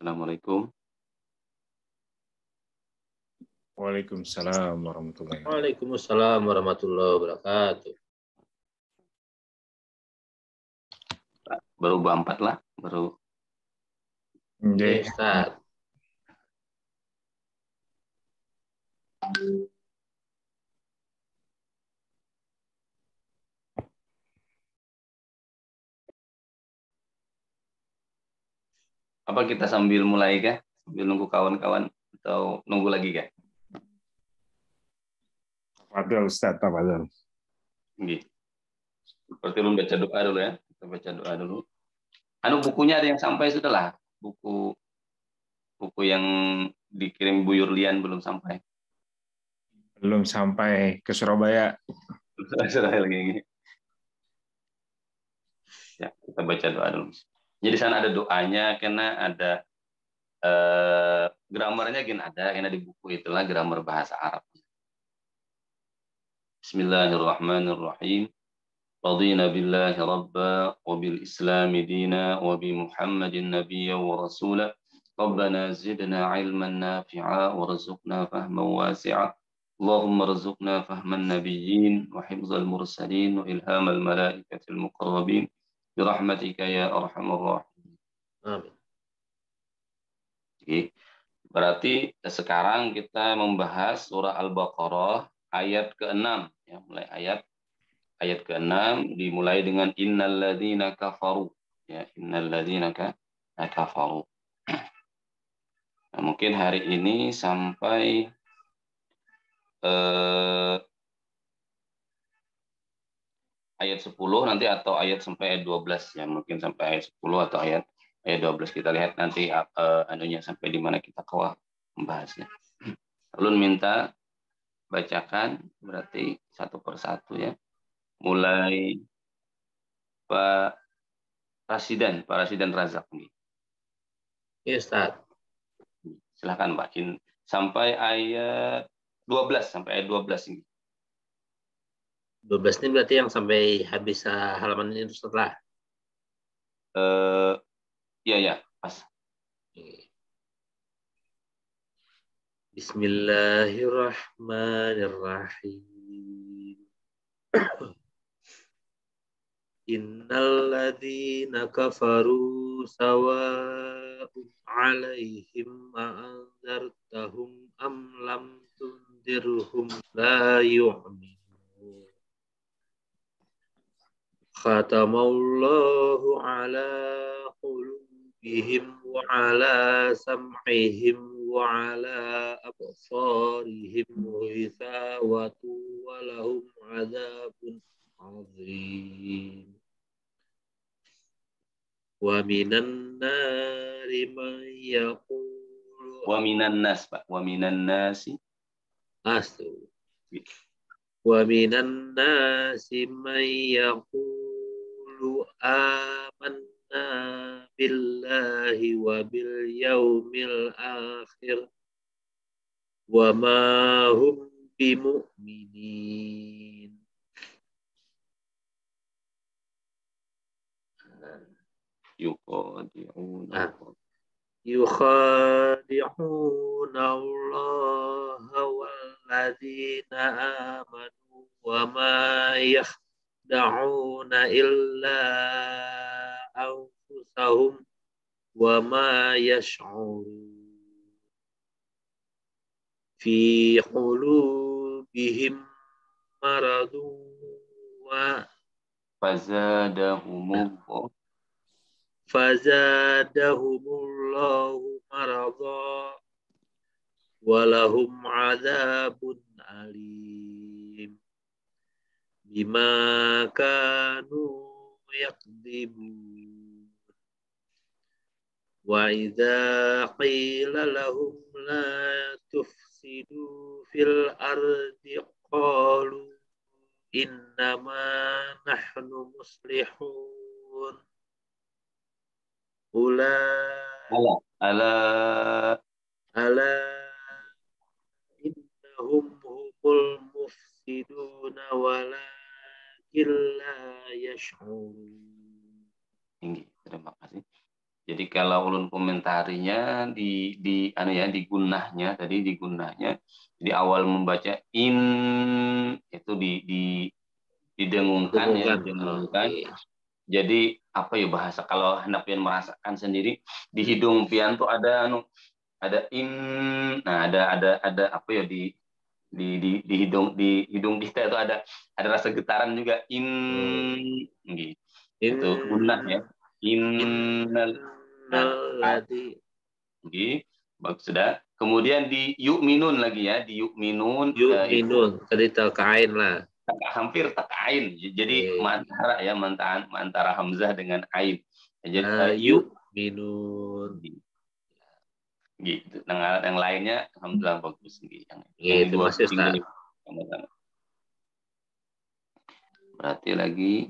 Assalamualaikum. Waalaikumsalam warahmatullahi wabarakatuh. Waalaikumsalam warahmatullahi wabarakatuh. Baru 4 lah, baru. Oke, Ustaz. Apa kita sambil mulai kah? Sambil nunggu kawan-kawan atau nunggu lagi kah? Tafadhol Ustaz, tafadhol. Nggih. Seperti lu baca doa dulu ya. Kita baca doa dulu. Bukunya ada yang sampai sudah lah. Buku yang dikirim Bu Yurlian belum sampai. Belum sampai ke Surabaya. Sudah lagi. Ya, kita baca doa dulu. Jadi sana ada doanya, karena ada gramarnya karena di buku itulah grammar bahasa Arab. Bismillahirrahmanirrahim. رضينا بالله ربا وبالإسلام دينا وبمحمد نبيا ورسولا ربنا زدنا علما نافعا وارزقنا فهما واسعا اللهم ارزقنا فهم النبيين وحفظ المرسلين وإلهام الملائكة المقربين برحمتك يا أرحم الراحمين. Amin. Oke. Berarti sekarang kita membahas surah Al-Baqarah ayat ke-6 ya, mulai ayat ke-6 dimulai dengan innalladzina kafaru ya, innalladzina kafaru. Nah, mungkin hari ini sampai ayat 10 nanti, atau ayat sampai ayat 12 ya, mungkin sampai ayat 10 atau ayat 12. Kita lihat nanti anunya sampai di mana kita membahasnya. Lalu minta bacakan berarti satu persatu ya. Mulai Pak Rasidan Razak nih. Iya, Ustaz. Silakan Pak, sampai ayat 12 ini. 12 ini berarti yang sampai habis halaman ini setelah. Iya, pas. Bismillahirrahmanirrahim. Innalladzina kafaru sawa'un 'alaihim a'anzartahum am lam tundirhum la yu'minun. Khatamallahu 'ala qulubihim wa 'ala sam'ihim wa 'ala absarihim ghishawatu wa lahum 'adzabun 'adzim. Wa minan nari man yaqulu Wa minan nas, Pak. Wa minan nasi. astu. Wa minan nasi man yaqulu amanna billahi wa bil yaumil akhir wa ma hum bimu'minin. Yukhadi'una Allah walladzina amanu wa ma yakhda'una illa anfusahum wa ma yash'urun. Fi qulubihim maradun wa fazadahumullahu marada walahum adzabun alim bima kanu yakdzibun. Wa idza qila lahum la tufsidu fil ardi qalu innama nahnu muslihun. Ala innahum humul mufsiduna walakin la yash'urun. Tinggi, terima kasih. Jadi kalau ulun komentarinya di gunahnya tadi di gunahnya di awal membaca in itu didengungkan ya, Dengungkan. didengungkan. Oke. Jadi apa ya bahasa kalau hendak pian merasakan sendiri di hidung pian tuh ada in, nah ada apa ya di hidung kita itu ada rasa getaran juga in gitu. In Itu gunah ya. Innal innalladzi gitu. Bagus sudah. Kemudian di yuk minun lagi ya, di yuk minun itu yu'minun. Tadi terkain lah. hampir tak ain. Jadi Oke. mantara ya antara hamzah dengan ain. Jadi yuk Yu'minun. gitu. Yang lainnya alhamdulillah bagus gitu. Yang di Gitu, dua Mas Ustaz. ini sama-sama. Berarti lagi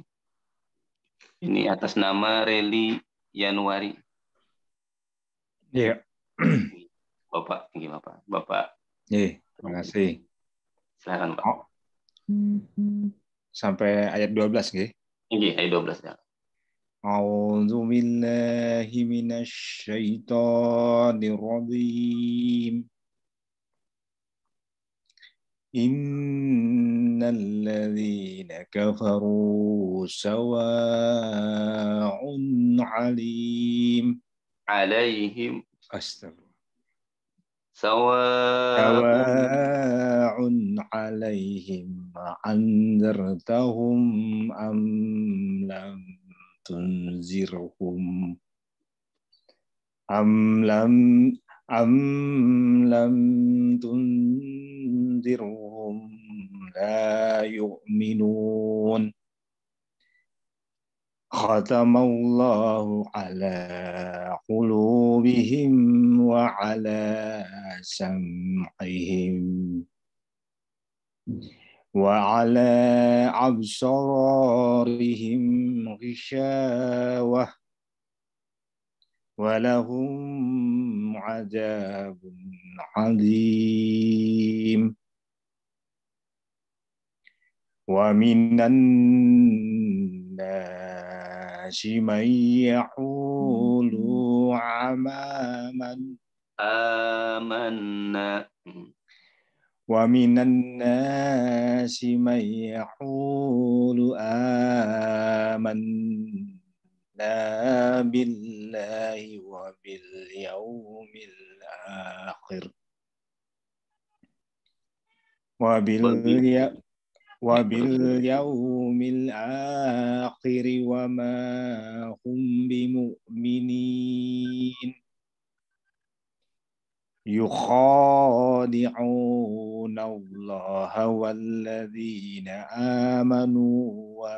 ini atas nama Reli Januari. Iya. Bapak, ini Bapak. Iya, terima kasih. Silakan Pak. Oh, sampai ayat 12 nggih. Ini ayat 12 ya. A'udzu billahi minasy syaithanir rajim. Innal ladzina kafaru sawa'un 'alaihim astagfirullah. Sawa'un 'alaihim anzartahum am lam tunzirhum am lam tunzirhum la yu'minun. Khatamallahu ala qulubihim wa ala sam'ihim wa ala absarihim ghishawah wa lahum adabun adim. Wa minan nasi man yaqulu amanna. Wa minan nasi man yaqulu amanna billahi wa bil yawmil akhir wa bil yawmil akhir wa ma hum bimu'minin yukhadi'una Allah walladzina amanu wa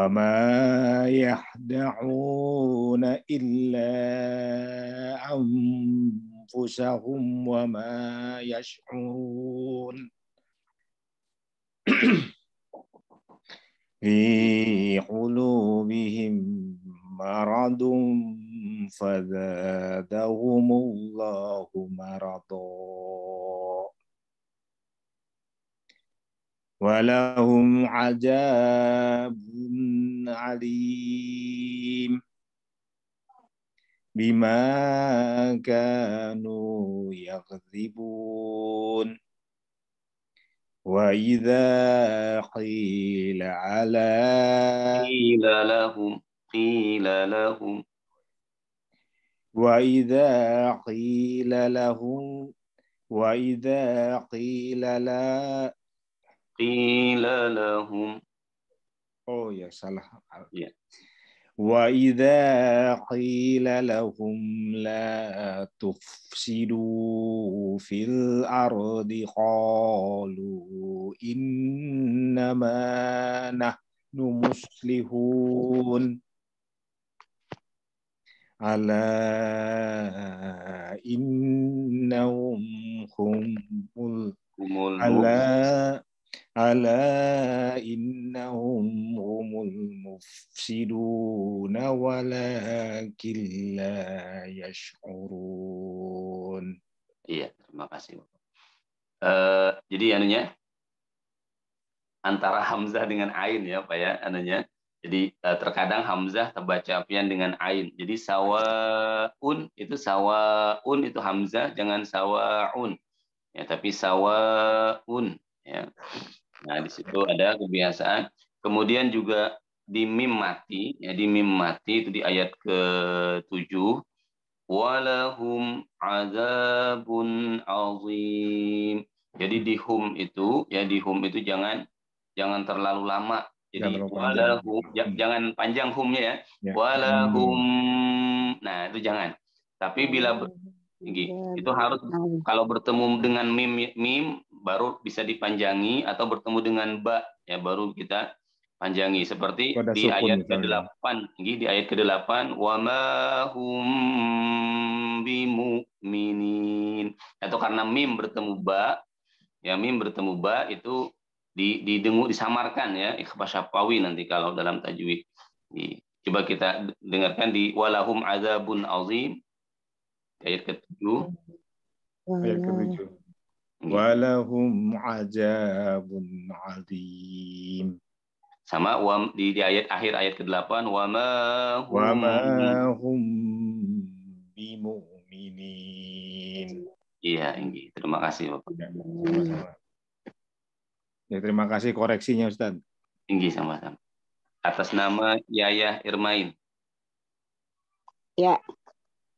ma yahda'una illa anfusahum wa ma yash'urun. Fi qulubihim maradun fazadahumullahu marada walahum adabun alim bima kanu yakdzibun. Wa idza qila lahum wa idza qila lahum oh ya salah ya. Wa idza qila lahum la tufsidu fil ardi qalu innama nahnu muslihun ala innahum humul ala innahum humul mufsiduna walakin la yash'urun. Iya, terima kasih. Jadi anunya antara hamzah dengan ain ya Pak ya anunya. Jadi terkadang hamzah terbaca pian dengan ain. Jadi sawaun itu hamzah, jangan sawaun ya, tapi sawaun ya. Nah, di situ ada kebiasaan. Kemudian juga di mim mati ya, di mim mati itu di ayat ke-7, walahum azabun azim. Jadi di hum itu ya, di hum itu jangan terlalu lama. Jadi terlalu panjang. walahum jangan panjang humnya ya. Ya. Walahum. Nah, itu jangan. Tapi bila tinggi, itu harus kalau bertemu dengan mim baru bisa dipanjangi, atau bertemu dengan ba ya baru kita panjangi, seperti Pada di sukun ayat misalnya. ke-8 di ayat ke-8 wa ma hum bimu'minin. Itu karena mim bertemu ba ya, mim bertemu ba itu didengung, disamarkan ya, ikhfa syafawi nanti kalau dalam tajwid. Coba kita dengarkan di walahum azabun azim ayat ke-7. Ayat ke-7. Walahum azabun azim. Sama di ayat akhir ayat ke-8 wa ma hum bimu'minin. Iya, Inggi. Terima kasih Bapak. Ya, sama-sama. Ya, terima kasih koreksinya Ustaz. Inggi sama-sama. Atas nama Yayah Irmain. Ya.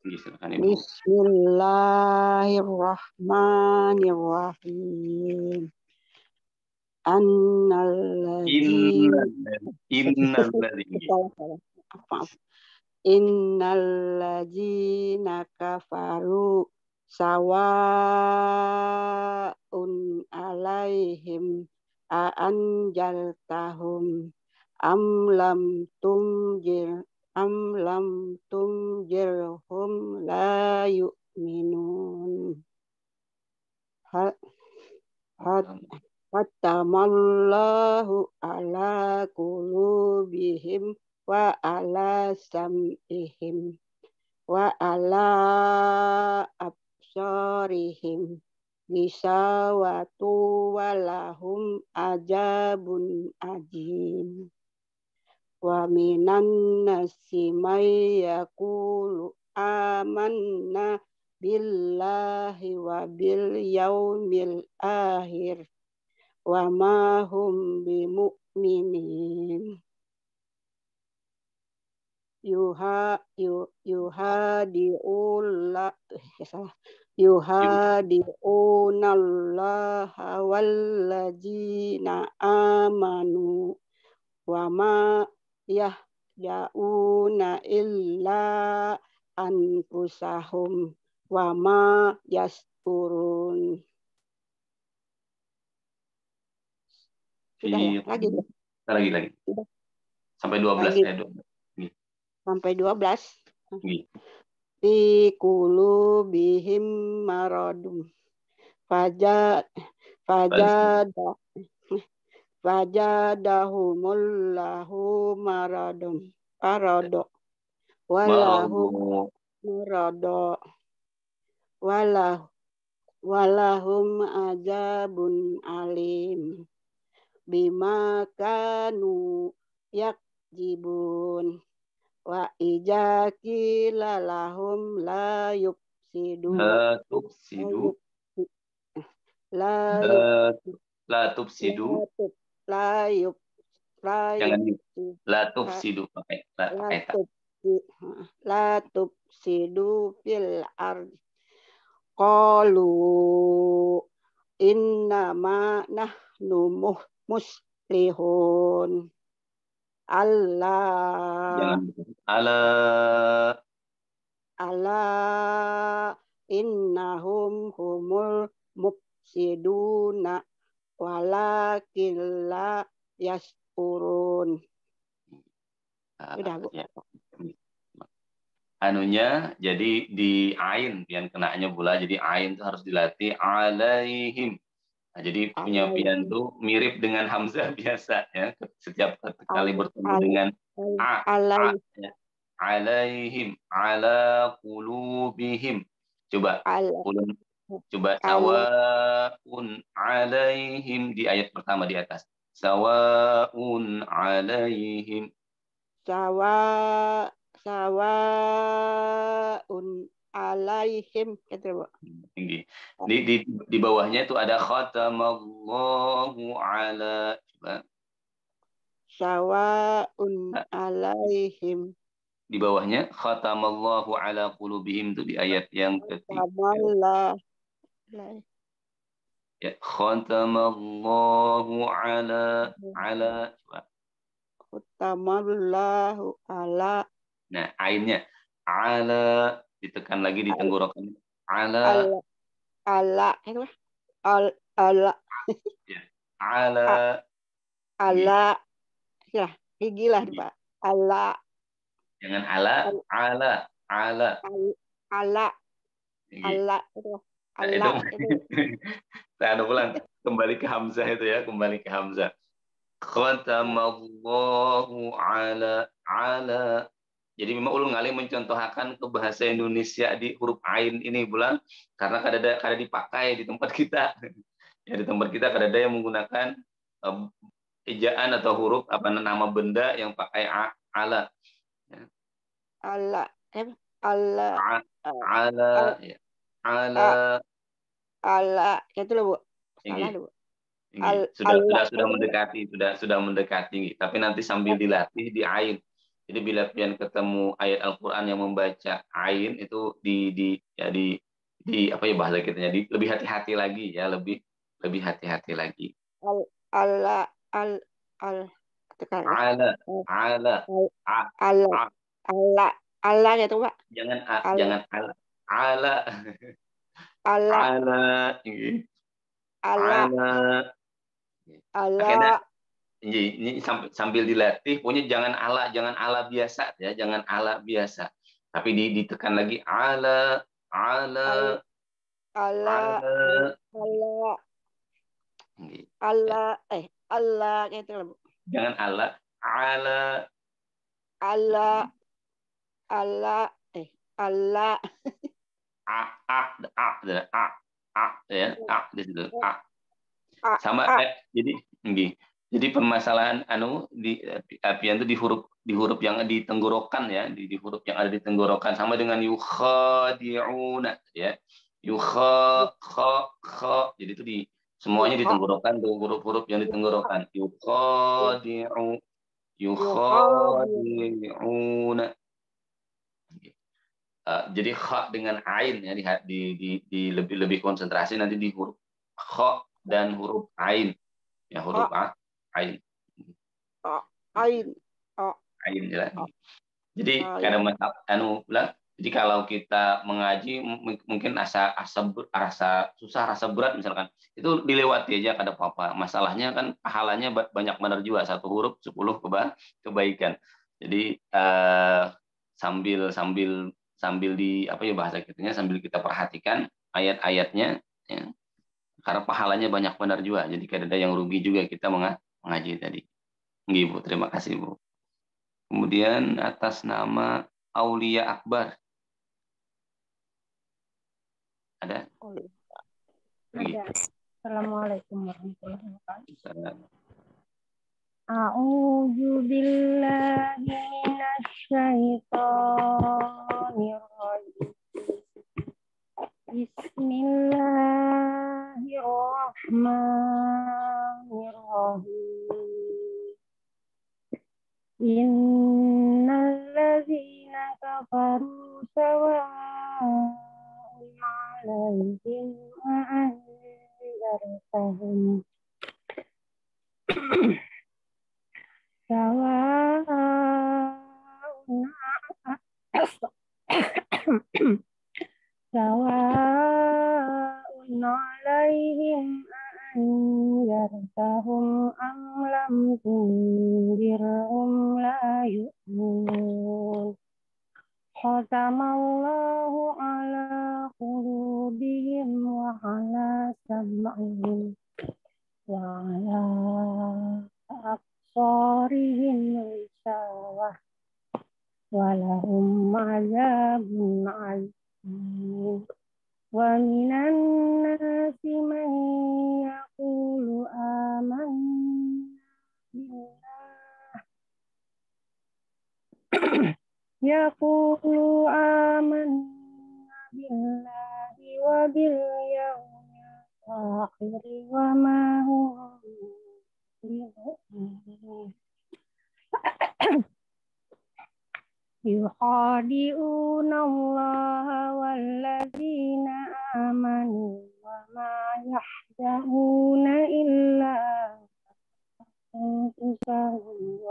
Bismillahirrahmanirrahim. Innalladzina kafaru sawaun alaihim anjaltahum am lam tunjirhum la yu'minun. Hatamallahu ala qulubihim wa ala sam'ihim wa ala absarihim gisawatu walahum ajabun ajim. Wa minan nasi may yaqulu amanna billahi wa bil yaumil akhir wa ma hum bimu'minin. Yuhadi'unallaha walladzina amanu wa ma yahda'una illa anfusahum wa ma yasturun. Sudah ya? Lagi. Sudah. Sampai 12 lagi. ya, 12. Sampai 12. Fi qulubihim maradum. Fajadahumullahu maradum. Walahum azabun alim bima kanu yakjibun wa ija qila lahum la tufsidu fil ardi qalu innama nahnu muslihun. Allah innahum humul mufsiduna walakin la yashkurun. Udah, Bu. Ya. Anunya jadi di ain pian kenanya pula, jadi ain itu harus dilatih alaihim. Nah, jadi punya pian itu mirip dengan hamzah biasa ya, setiap kali bertemu dengan ya. Alaihim ala qulubihim. Coba sawaun alaihim di ayat pertama di atas. Sawa'un alaihim. Sawaun alaihim gitu, Bu. Tinggi. Di bawahnya itu ada khatamallahu ala. Coba. Sawaun alaihim. Di bawahnya khatamallahu ala qulubihim itu di ayat yang ketiga. Tamallah. Ya, khatamallahu ala coba. Tamallahu ala. Nah, ainnya ala ditekan lagi di tenggorokan. Ala Itu ala ya. Ala ala ya gigilah Pak. Ala jangan ala ala ala itu ala itu. Saya ulang kembali ke hamzah itu ya, kembali ke hamzah. Khatamallahu ala. Jadi memang ulun ngalih mencontohkan ke bahasa Indonesia di huruf ain ini bulan karena kada dipakai di tempat kita. Ya di tempat kita kada ada yang menggunakan ejaan atau huruf apa nama benda yang pakai ala. Ya. Ala itu loh, Bu. Salah loh, Bu. Sudah mendekati, tapi nanti sambil dilatih di ain. Jadi bila pian ketemu ayat Al-Qur'an yang membaca ain itu di apa ya bahasa kitanya lebih hati-hati lagi ya, lebih hati-hati lagi. Ala gitu, Pak. Jangan ala. Akhirnya ini sambil dilatih, pokoknya jangan ala biasa ya, jangan ala biasa. Tapi ditekan lagi ala gitu loh, Bu. Jangan ala ya di situ sama jadi permasalahan di apian itu di huruf yang di tenggorokan ya, di huruf yang ada di tenggorokan sama dengan yukhadi'una ya, jadi itu semuanya di tenggorokan tuh huruf-huruf yang di tenggorokan yukhadi'una. Jadi kha dengan ain ya di lebih konsentrasi nanti di huruf kha dan huruf ain ya, huruf ain ya. Jadi karena jadi kalau kita mengaji mungkin rasa susah, rasa berat misalkan itu dilewati aja kada apa-apa. Masalahnya kan pahalanya banyak benar juga, 1 huruf 10 kebaikan. Jadi sambil di apa ya bahasa kitanya, sambil kita perhatikan ayat-ayatnya ya. Karena pahalanya banyak benar juga. Jadi kada ada yang rugi juga kita mengaji tadi. Nggih, Bu, terima kasih, Bu. Kemudian atas nama Aulia Akbar. Ada? Ada. Assalamualaikum warahmatullahi wabarakatuh. A'udzu billahi minasy syaithanir rajim. Bismillahirrahmanirrahim. Innal ladzina kafaru sawa'un 'alaihim a'anzartahum sawa'un 'alaihim a'anzartahum am lam tunzirhum la yu'minun. Khatamallahu ala qulubihim wa ala sam'ihim wa ala absarihim ghishawah wa lahum 'adzabun 'adzim. Wa minan nasi man yaqulu amanna yaqulu amanna billahi wa bil yawmil akhir wa ma hum bimu'minin. Yukhadi'una Allaha walladzina amanu wa ma yahda'una illa anfusahum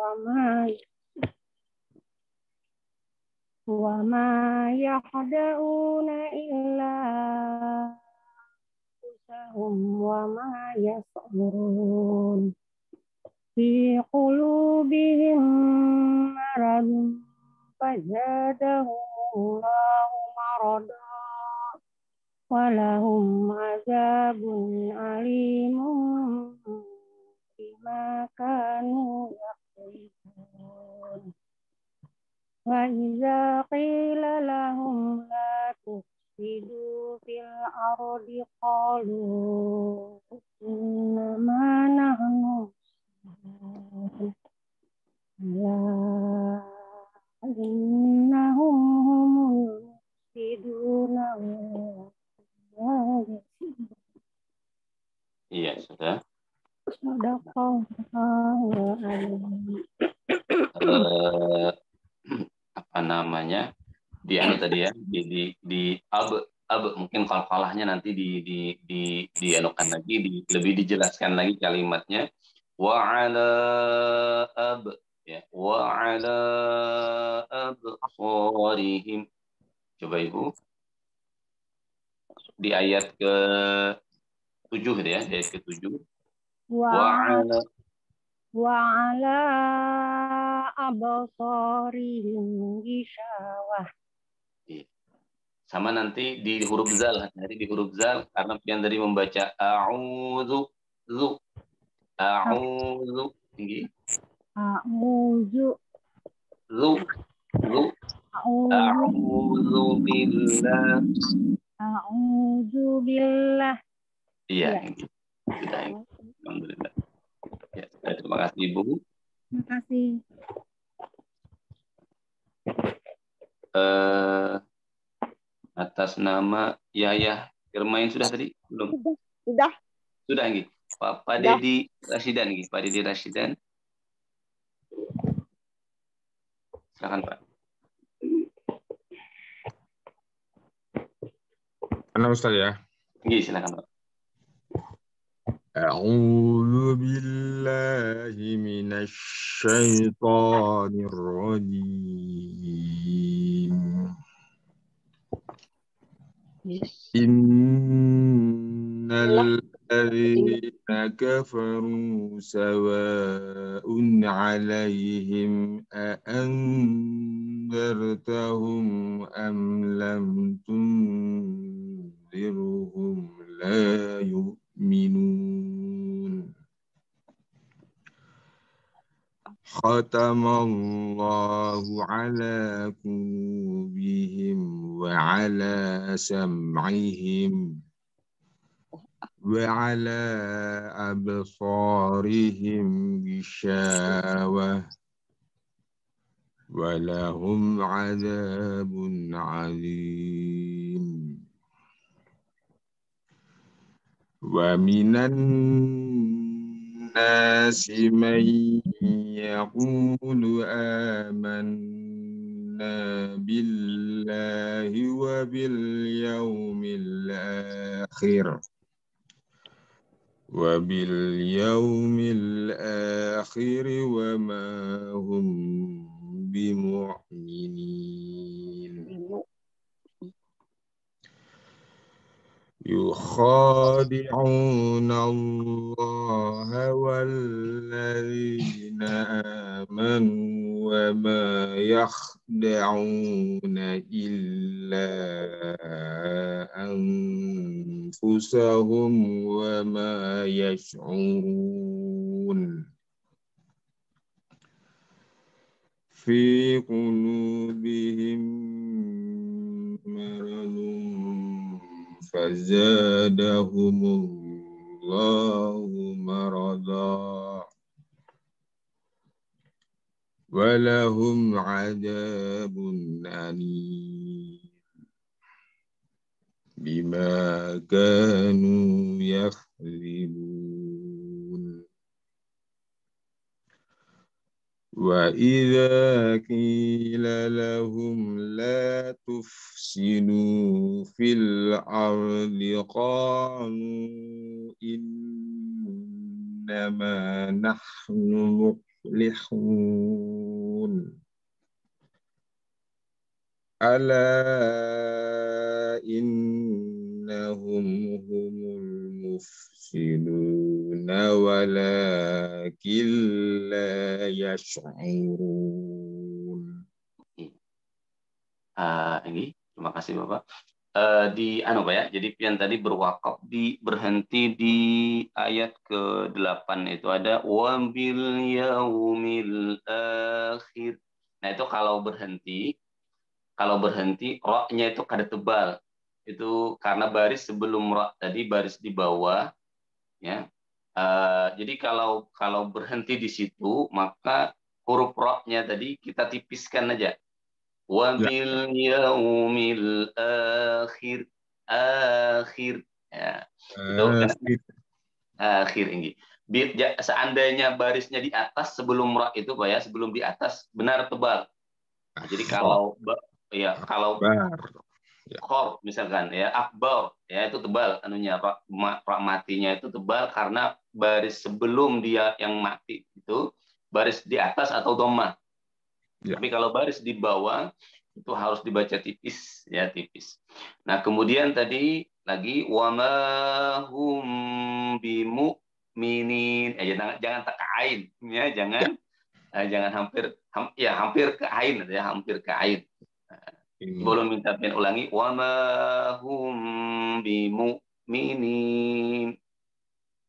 wa ma yahda'una illa anfusahum wa ma yash'urun. Fi qulubihim maradun fazadahumullahu marada walahum azabun alimun bima kanu yaksibun. Wa iza qila lahum la tufsidu fil ardi qalu innama nahnu la innahum humul mufsiduna. Iya, sudah. Apa namanya? Di anu tadi ya, di ab mungkin kalahnya nanti di anukan lagi, lebih dijelaskan lagi kalimatnya. Wa ala ab ya, wa ala absarihim. Coba Ibu di ayat ke-7 ya, ayat ke-7. Wa ala absarihim ghishawah. Sama nanti di huruf zal, hati-hati di huruf zal karena yang dari membaca a'udzu tinggi. A'udzu billah. A'udzu billah. Iya, ini. Sudah. Alhamdulillah. Ya, terima kasih Ibu. Terima kasih. Atas nama Yayah Irmain sudah tadi? Belum? Sudah. Sudah, Nggih. Pak Dedi Rashidan, Nggih. Pak Dedi Rashidan. Silakan, Pak. Mana Ustaz ya? Nggih, silakan, Pak. A'udzu billahi minasy syaithanir rajim. Innal ladzina kafaru sawa'un 'alaihim a anzartahum am lam tunzirhum la yu'minun. Khatamallahu ala qulubihim wa ala sam'ihim wa ala absarihim ghishawah wa lahum 'adzabun 'adzim. Wa minan nasi man yaqulu amanna billahi wa bil yawmil akhir wa ma hum bimu'minin. Yukhadi'una Allah walladzina amanu wa ma yakhda'una illa anfusahum wa ma yash'urun. Fi qulubihim maradun fazadahumullahu marada ولهم عذاب أليم بما كانوا يكذبون وإذا قيل لهم لا تفسدوا في الأرض قالوا إنما نحن مصلحون ألا إنهم هم المفسدون ولكن لا يشعرون. Ini terima kasih Bapak. Di Pak ya. Jadi pian tadi berwakaf berhenti di ayat ke-8 itu ada wabil yaumil akhir. Nah, itu kalau berhenti roknya itu kada tebal. Itu karena baris sebelum rok tadi baris di bawah ya. Jadi kalau berhenti di situ maka huruf roknya tadi kita tipiskan aja. Wabil yaumil akhir ya. Itu kan akhir ini. Seandainya barisnya di atas sebelum ra itu Pak ya, sebelum di atas benar tebal. Nah, jadi kalau khor misalkan ya akbar ya itu tebal anunya ra matinya itu tebal karena baris sebelum dia yang mati itu baris di atas atau dhammah. Ya. Tapi kalau baris di bawah itu harus dibaca tipis ya tipis. Nah kemudian tadi lagi wama hum bimu'minin jangan tekain ya jangan hampir ke ain ya hampir ke ain. Boleh minta pian ulangi wama hum bimu'minin.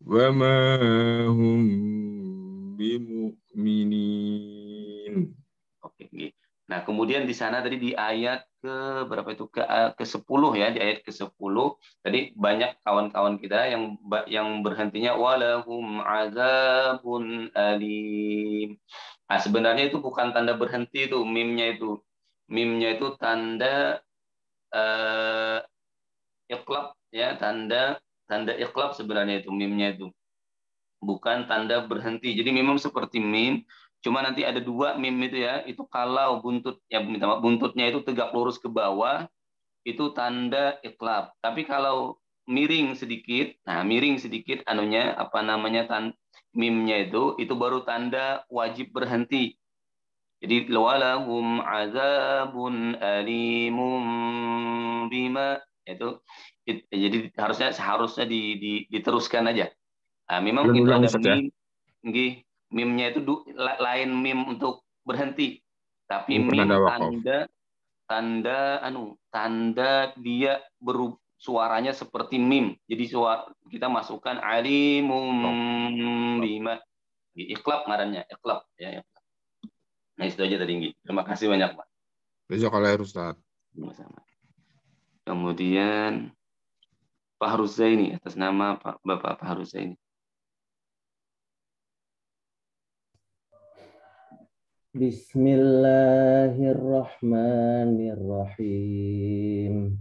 Wama hum bimu'minin. Oke, nah kemudian di sana tadi di ayat ke berapa itu ke-10 ya di ayat ke-10 tadi banyak kawan-kawan kita yang berhentinya walahum azabun alim. Nah, sebenarnya itu bukan tanda berhenti itu mimnya itu tanda iqlab ya tanda iqlab sebenarnya itu mimnya itu bukan tanda berhenti. Jadi memang seperti mim. Cuma nanti ada dua mim itu ya, itu kalau buntutnya itu tegak lurus ke bawah, itu tanda iqlab. Tapi kalau miring sedikit anunya mimnya itu baru tanda wajib berhenti. Jadi walahum azabun alimum bima itu jadi harusnya diteruskan aja. Nah, memang itu ada mim. Mimnya itu lain mim untuk berhenti, tapi mim tanda dia suaranya seperti mim. Jadi kita masukkan alimum bima. Iqlab ngarannya, iqlab ya. Nah, itu aja tadi. Terima kasih banyak, Pak. Jazakallahu Ustaz. Kemudian Pak Haruzaini atas nama Bapak Haruzaini. Bismillahirrahmanirrahim.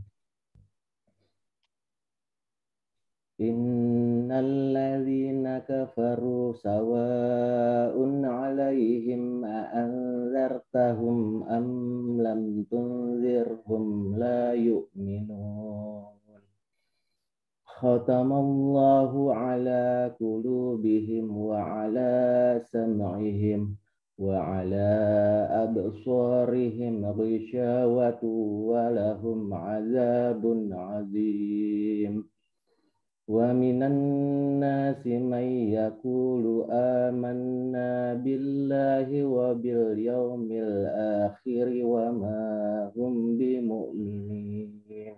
Innal ladzina kafaru sawa'un 'alaihim a'anzartahum am lam tunzirhum la yu'minun. Khatamallahu 'ala qulubihim wa 'ala sam'ihim wa 'ala absarihim ghishawatu wa lahum 'adzabun 'adzim. Wa minan nasi may yaqulu amanna billahi wa bil yaumil akhir wa ma hum bimu'minin.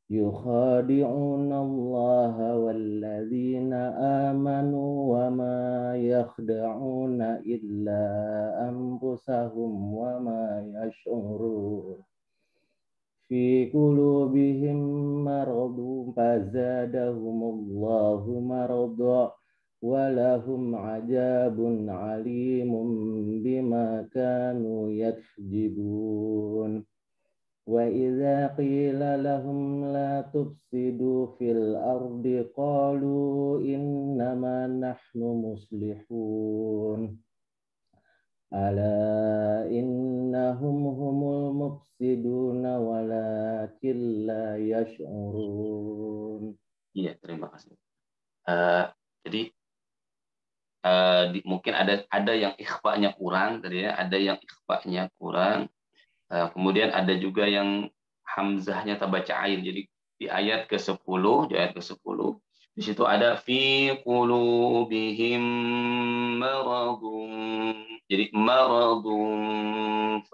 Yukhadi'una Allah walladzina amanu wa ma yakhda'una illa anfusahum wa ma yash'urun. Fi qulubihim maradun fazadahumullahu marada ولهم عذاب عليم بما كانوا يكذبون وإذا قيل لهم لا تفسدوا في الأرض قالوا إنما نحن مصلحون ألا إنهم هم المفسدون ولكن لا يشعرون. Iya, terima kasih. Jadi mungkin ada yang ikhfa'nya kurang tadi ya, ada yang ikhfa'nya kurang. Kemudian ada juga yang hamzahnya terbaca ain. Jadi di ayat ke-10, di situ ada fi qulubihim maradun. Jadi maradun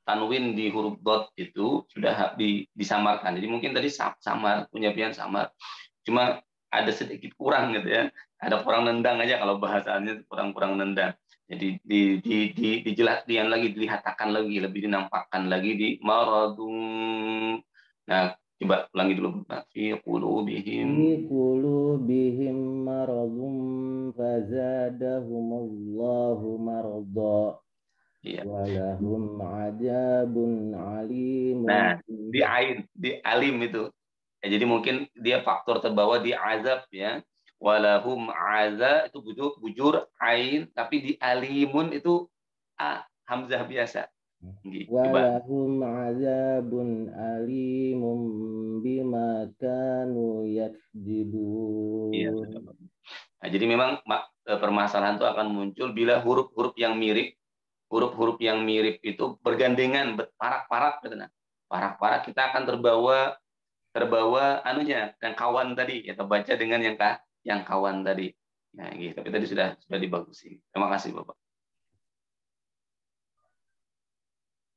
tanwin di huruf dot itu sudah disamarkan. Jadi mungkin tadi samar, punya pilihan samar. Cuma ada sedikit kurang gitu ya. Ada kurang nendang aja kalau bahasanya kurang nendang. Jadi dijelaskan lagi, dilihatkan lagi, lebih dinampakkan lagi di maradun. Nah, coba ulangi dulu. Fi qulubihim maradun fazadahumullahu marada. Iya. Walahum adzabun alim. Nah, di alim itu. Ya, jadi mungkin dia faktor terbawa di azab ya. Walahum azab itu bujur ain, tapi di alimun itu hamzah biasa. Walahum azabun alimum bima kanu yakdzibun. Iya. Nah, jadi memang permasalahan itu akan muncul bila huruf-huruf yang mirip itu bergandengan, parak-parak gitu. Nah, parak-parak kita akan terbawa anunya yang kawan tadi, ya terbaca dengan yang kawan tadi. Nah, gitu. Tapi tadi sudah dibagusin. Terima kasih Bapak.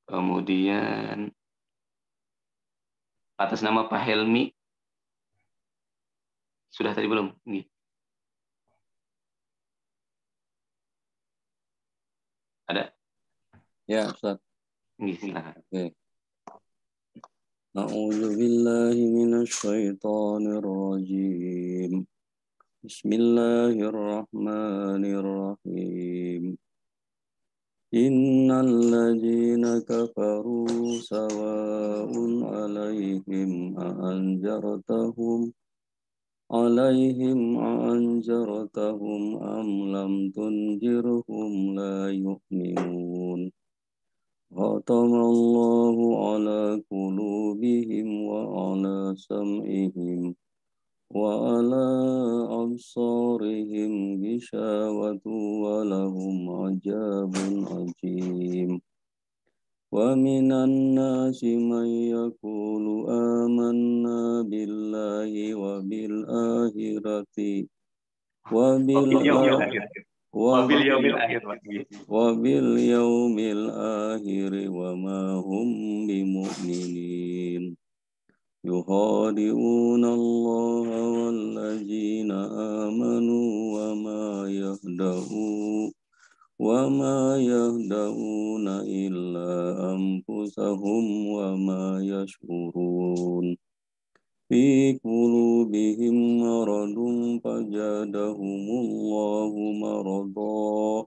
Kemudian atas nama Pak Helmi sudah tadi belum? Nih. Ada? Ya, Ustaz. Silakan. Oke. A'udzu billahi minasy syaithanir rajim. Bismillahirrahmanirrahim. Innal ladzina kafaru sawa'un 'alaihim a'anzartahum am lam tunzirhum la yu'minun. Khatamallahu ala qulubihim wa ala sam'ihim wa ala absarihim ghishawatu wa lahum ajabun ajim. Wa minan nasi man yaqulu amanna billahi wa bil akhirati wa bil yaumil akhir wa ma hum bimu'minin. Yukhadi'una Allah wallazina amanu wa ma yahda'una illa anfusahum wa ma yash'urun. Fi qulubihim maradun fazadahumullahu marada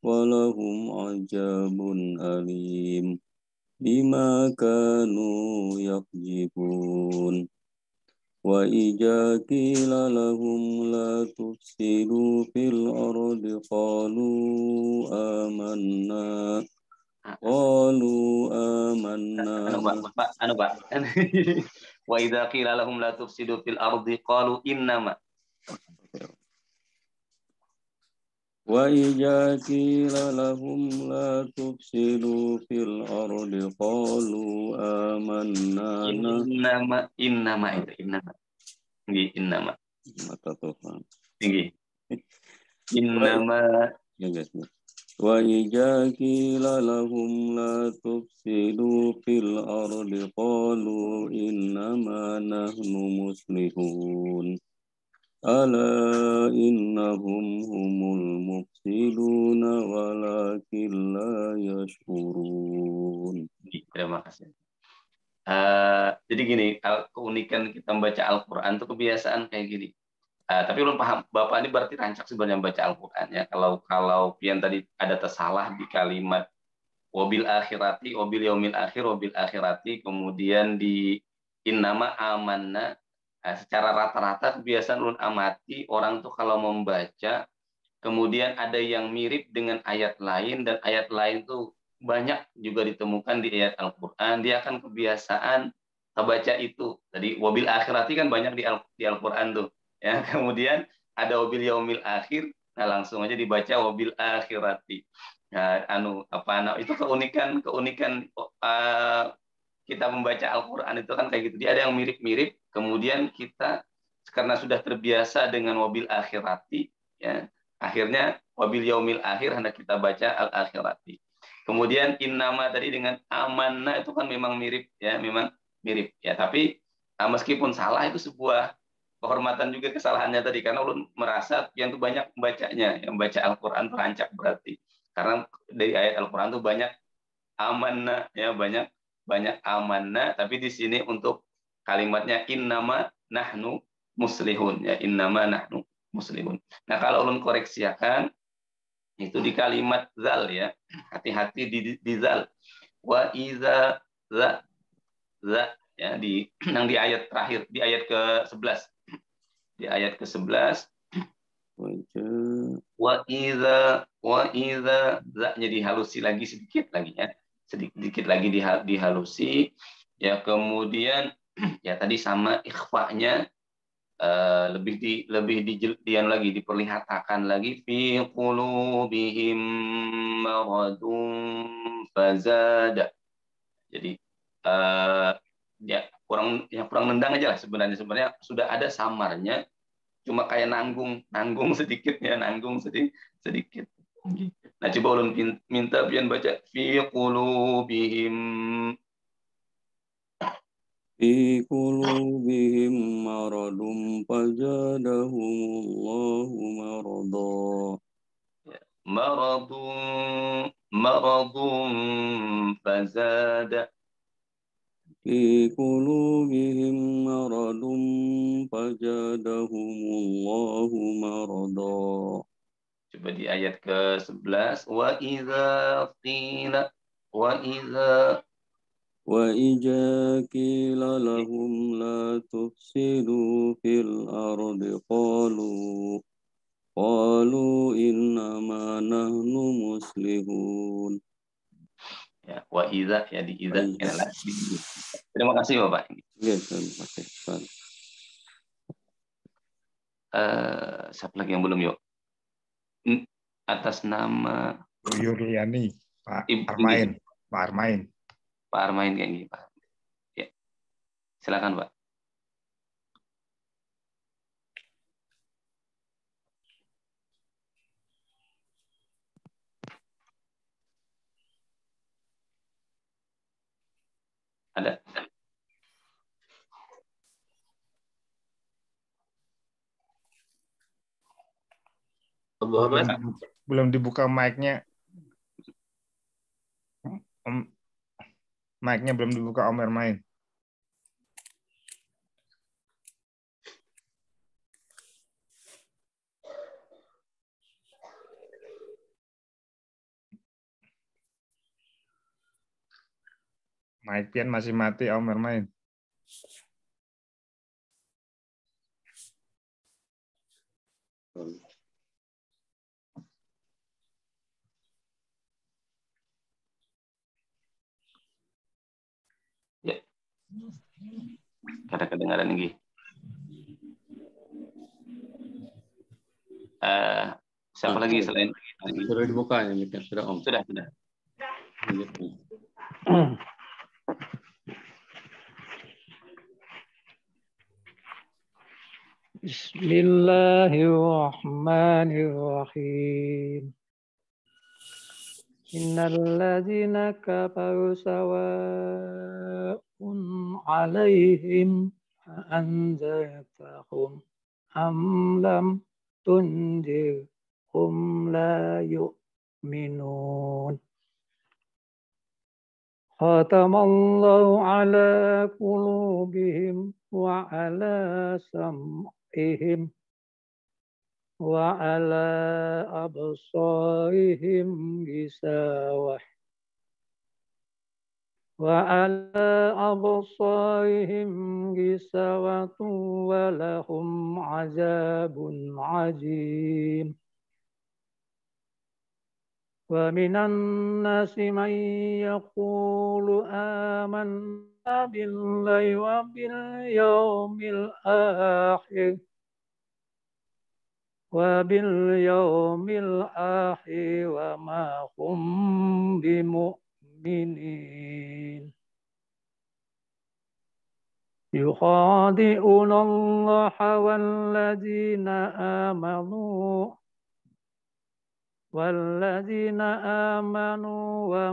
walahum ajabun alim bima kanu yakzibun. Wa idza qila lahum la tufsidu fil ardi qalu amanna. Wa idza qila lahum la tufsidu fil ardi qalu innama. Wa idza qila lahum la tufsidu fil ardi qalu amanna. Innama. Nggih, innama. Mata Tuhan. Nggih. Innama. Wa idza qila lahum la tufsidu fil ardi qalu innama nahnu muslihun. Ala innahum humul mufsiduna walakin la yashurun. Terima kasih. Jadi gini, keunikan kita membaca Al-Quran itu kebiasaan kayak gini. Tapi belum paham, Bapak ini berarti rancak sebenarnya membaca Al-Quran ya. Kalau pian tadi ada tersalah di kalimat wabil akhirati, wabil yaumil akhir, wabil akhirati, kemudian di innama amanna. Secara rata-rata kebiasaan ulun amati orang tuh kalau membaca, kemudian ada yang mirip dengan ayat lain, dan ayat lain tuh banyak juga ditemukan di ayat Al-Quran. Dia akan kebiasaan baca itu. Tadi wabil akhirati kan banyak di Al-Quran tuh. Ya, kemudian ada wabil yaumil akhir, nah langsung aja dibaca wabil akhirati. Nah, itu keunikan kita membaca Al-Quran itu kan kayak gitu. Dia ada yang mirip-mirip, kemudian kita karena sudah terbiasa dengan wabil akhirati, ya, akhirnya wabil yaumil akhir hendak kita baca al-akhirati. Kemudian innama tadi dengan amanna itu kan memang mirip ya, memang mirip ya, tapi meskipun salah itu sebuah kehormatan juga kesalahannya tadi, karena ulun merasa yang tuh banyak membacanya, yang baca Al-Qur'an tuh rancak berarti. Karena dari ayat Al-Qur'an tuh banyak amanna ya, banyak amanna, tapi di sini untuk kalimatnya innama nahnu muslihun ya, innama nahnu muslihun. Nah, kalau ulun koreksiakan itu di kalimat zal ya, hati-hati di zal. Wa iza za ya, yang di ayat terakhir, di ayat ke-11. Di ayat ke-11 wa iza za-nya dihalusi lagi sedikit lagi ya. Sedikit lagi dihalusi ya, kemudian ya tadi sama ikhfa-nya lebih diperlihatkan lagi fi qulubihim maradun fazada. Jadi ya kurang nendang aja lah sebenarnya sudah ada samarnya, cuma kayak nanggung sedikit ya, nanggung sedikit. Nah, coba ulun minta pian baca fi qulubihim maradum fazadahumullahu marada. Maradun fazada. Fi qulubihim maradum fazadahumullahu marada. Coba di ayat ke-11 wa idza qila lahum la tufsidu fil ardi qalu innama nahnu muslihun. Ya, wa idza ya, di idza ya. Terima kasih Bapak. Ya, terima kasih. Siapa lagi yang belum yuk? Atas nama Yuliani, Pak Armain kayak gini, Pak. Ya. Silakan, Pak. Ada? Belum dibuka mic-nya. Mic-nya belum dibuka Om Ermain. Mic pian masih mati Om Ermain. Ya. Kada kedengaran lagi. Siapa lagi selain sudah dibuka ya, sudah Om. Sudah. Bismillahirrahmanirrahim. Innal ladzina kafaru sawa'un 'alaihim anzartahum am lam tundirhum la yu'minun. Khatamallahu ala qulubihim wa ala sam'ihim wa ala absarihim gisawah wa lahum azabun azim. Wa minan nasi man yaqulu amanna billahi wa bil yawmil akhir wa ma hum bimu'minin. Yukhadi'una Allaha walladzina amanu wa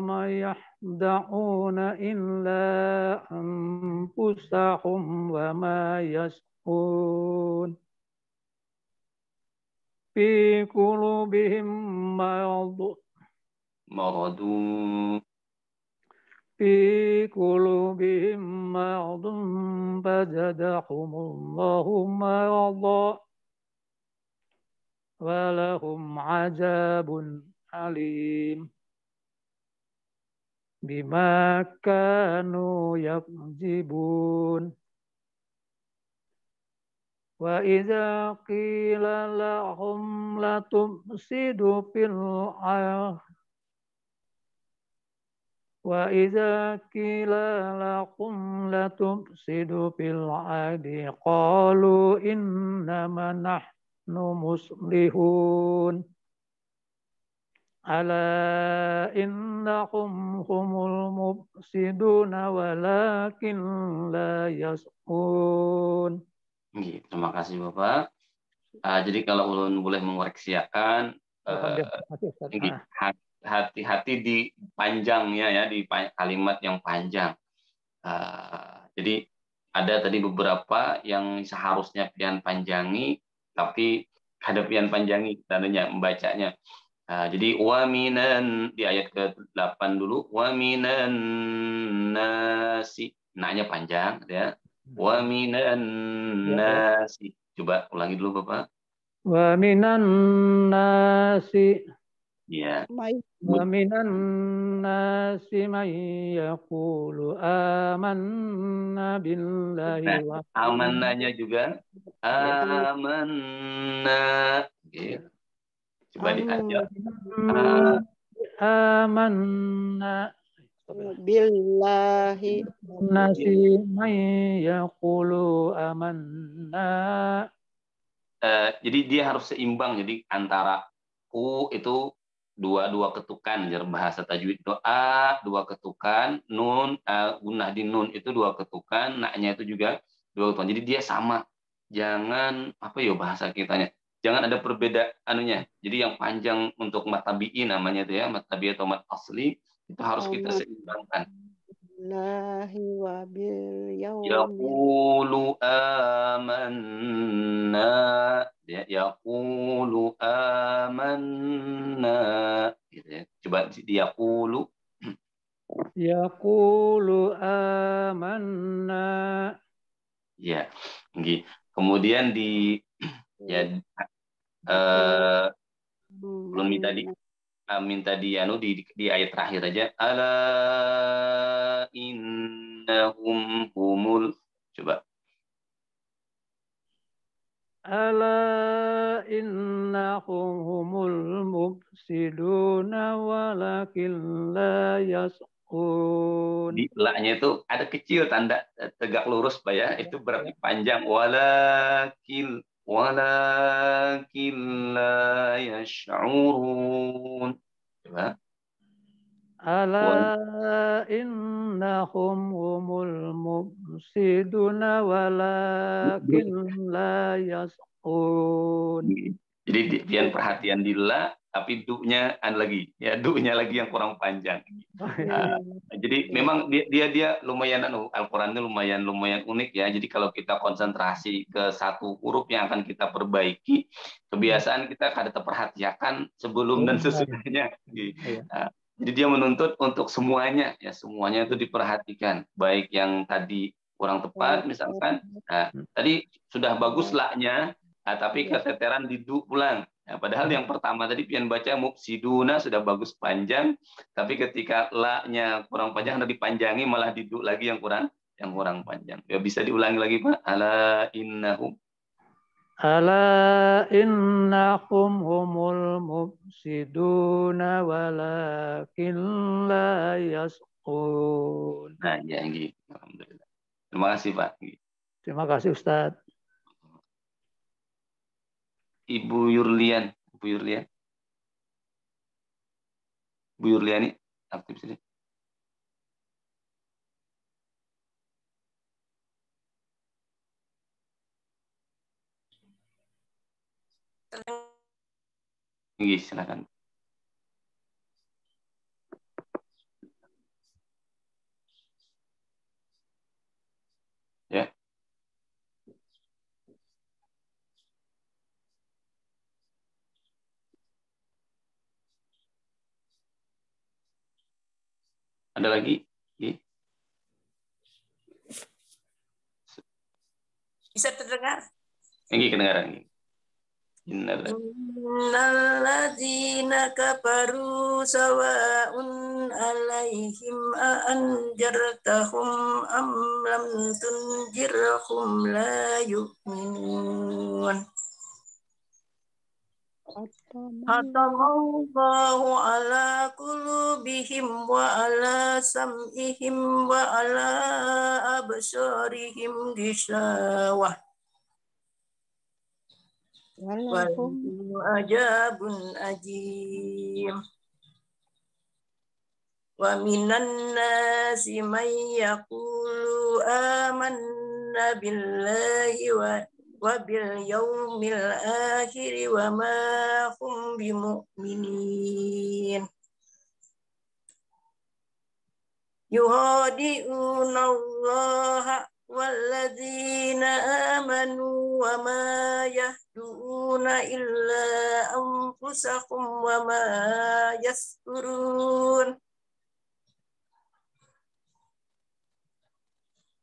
ma yahda'una illa anfusahum wa ma yash'urun. Fi qulubihim maradun fazadahumullahu maradan wa lahum azabun alim bima kanu yakzibun. Wa idza qila lahum la tufsidu fil ardh qalu innama nahnu muslihun. Ala innahum humul mufsiduna walakin la yash'urun. Terima kasih Bapak. Jadi kalau ulun boleh mengoreksiakan, hati-hati di panjangnya ya, di kalimat yang panjang. Jadi ada tadi beberapa yang seharusnya pian panjangi, tapi ada pian panjangi tandanya membacanya. Jadi waminan di ayat ke-8 dulu, waminan nasi, nanya panjang ya. Waminan nasi. Coba ulangi dulu Bapak. Waminan nasi. Ya. Wa minan nasi man yaqulu amanna billahi wa amannanya juga amanna. Gitu. Coba diajak. Amanna billahi nasi man yaqulu amanna. Jadi dia harus seimbang, jadi antara itu dua ketukan, bahasa tajwid doa dua ketukan, nun gunnah di nun itu dua ketukan, naknya itu juga dua ketukan. Jadi dia sama. Jangan bahasa kitanya. Jangan ada perbedaan anunya. Jadi yang panjang untuk mat tabi'i namanya itu ya, mat tabi'i atau mat asli itu harus kita seimbangkan. Yaqulu amanna, yaqulu amanna, gitu ya. Coba yaqulu amanna. Ya, kemudian di belum minta di ayat terakhir aja. Ala innahum humul. Coba. Ala innahum humul mufsiduna walakin la yash'urun. Di la-nya itu ada kecil tanda tegak lurus Pak ya. Itu berarti panjang. Walakin la yash'urun. Coba. Ala innahum humul mufsiduna walakin la yash'urun. Jadi pian perhatian di la, tapi du-nya lagi, ya du-nya lagi yang kurang panjang. Jadi memang dia lumayan Al-Qur'annya lumayan unik ya. Jadi kalau kita konsentrasi ke satu huruf yang akan kita perbaiki, kebiasaan kita kada terperhatikan sebelum dan sesudahnya. Jadi dia menuntut untuk semuanya, ya semuanya itu diperhatikan, baik yang tadi kurang tepat misalkan. Nah, tadi sudah bagus laknya, nah, tapi keteteran didu pulang. Nah, padahal yang pertama tadi pian baca mufsiduna sudah bagus panjang, tapi ketika laknya kurang panjang ada dipanjangi malah didu lagi yang kurang panjang. Ya bisa diulangi lagi Pak. Ala innahum. Ala innahum humul mufsiduna walakin la yash'urun. Nah, ya gitu. Alhamdulillah. Terima kasih Pak. Terima kasih Ustaz. Ibu Yurlian. Bu Yurliani aktif sini. Silakan. Ya. Ada lagi? Bisa terdengar? Ini kedengaran. Innalladzina kafaru sawa'un alaihim a'anjartahum am lam tunjirhum la yu'minun. Khatamallahu ala qulubihim wa ala sam'ihim wa ala absarihim ghishawah. Walahum ajabun ajim. Wa minan nasi man yaqulu amanna billahi wa bil yaumil akhir wa ma hum bimu'minin. Yuhadi'una Allah walladzina amanu wa ma yahdu'una illa anfusahum wa ma yaskurun.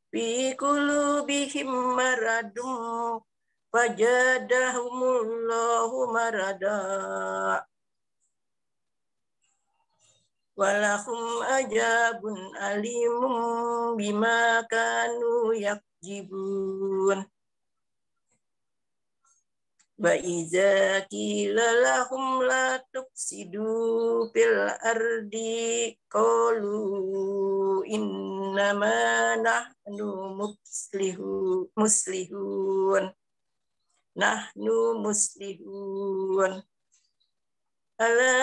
Fi qulubihim maradun fajadahumullahu marada. Walahum ajabun alimum bima kanu yakjibun. Wa iza qila lahum la tufsidu fil ardi qalu innama nahnu muslihun. Nahnu muslihun. Ala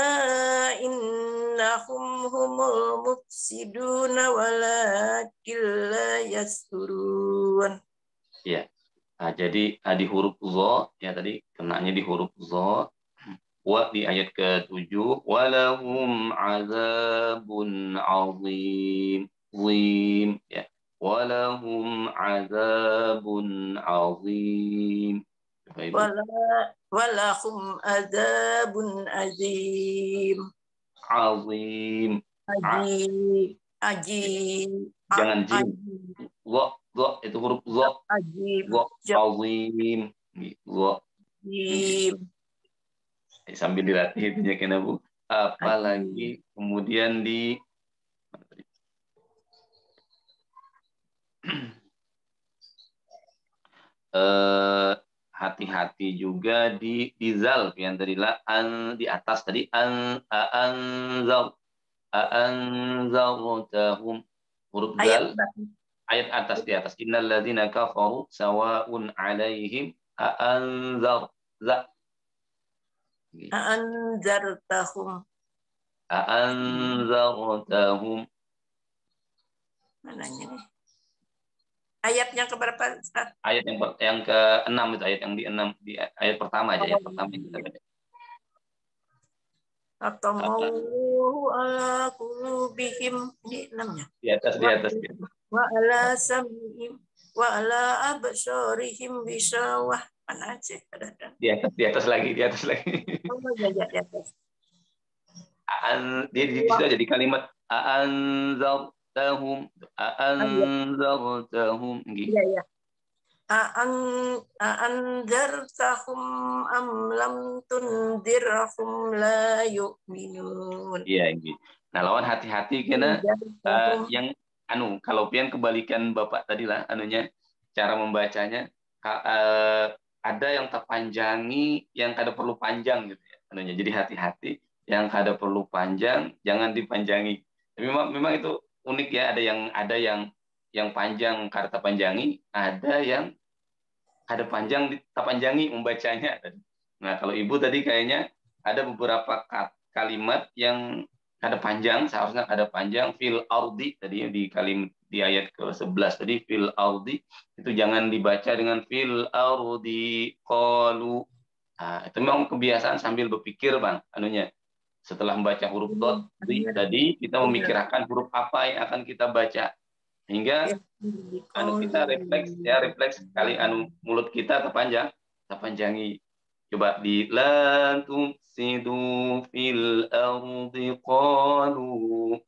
innahum humul mufsiduna walakin la yashurun. Ya. Nah, jadi di huruf dha ya tadi kenanya di huruf dha. Wa di ayat ke-7 walahum azabun azim. Zim ya. Walahum azabun azim. Walahum azabun azim. Azim. Ajim. Jangan jim. Dha itu huruf dha. Ajim. Azim. Dha. Jim. Sambil dilatih itunya kena Bu. Apalagi kemudian di hati-hati juga di zal yang tadi lah di atas tadi anzartahum huruf zal ayat atas di atas innal ladzina kafaru sawaun alaihim anzartahum mananya nih? Ayat yang keberapa? Ayat yang ke-6 itu ayat yang di 6 di ayat pertama aja ayat pertama yang kita baca. Atamallahu ala qulubihim di 6-nya. Di atas. Wa ala sam'ihim wa ala absarihim bisawah. Mana aja ada. Di atas lagi. Oh ya di atas. Dia di situ jadi kalimat aanzartahum gitu. Iya, iya. Aanzartahum am lam tunzirhum la yu'minun. Iya, gitu. Nah, lawan hati-hati karena yang kalau pian kebalikan Bapak tadi lah anunya cara membacanya ada yang terpanjangi yang kada perlu panjang gitu ya anunya. Jadi hati-hati yang kada perlu panjang jangan dipanjangi. Tapi memang itu unik ya, ada yang panjang kada terpanjangi, ada yang kada panjang terpanjangi membacanya. Nah, kalau Ibu tadi kayaknya ada beberapa kalimat yang kada panjang, seharusnya kada panjang. Fil ardi tadi di kalimat di ayat ke-11 tadi fil ardi itu jangan dibaca dengan fil ardi qalu. Nah, itu memang kebiasaan sambil berpikir Bang anunya. Setelah membaca huruf dot tadi kita memikirkan huruf apa yang akan kita baca. Hingga kita refleks kali mulut kita terpanjangi. Coba di la tufsidu fil ardi qalu.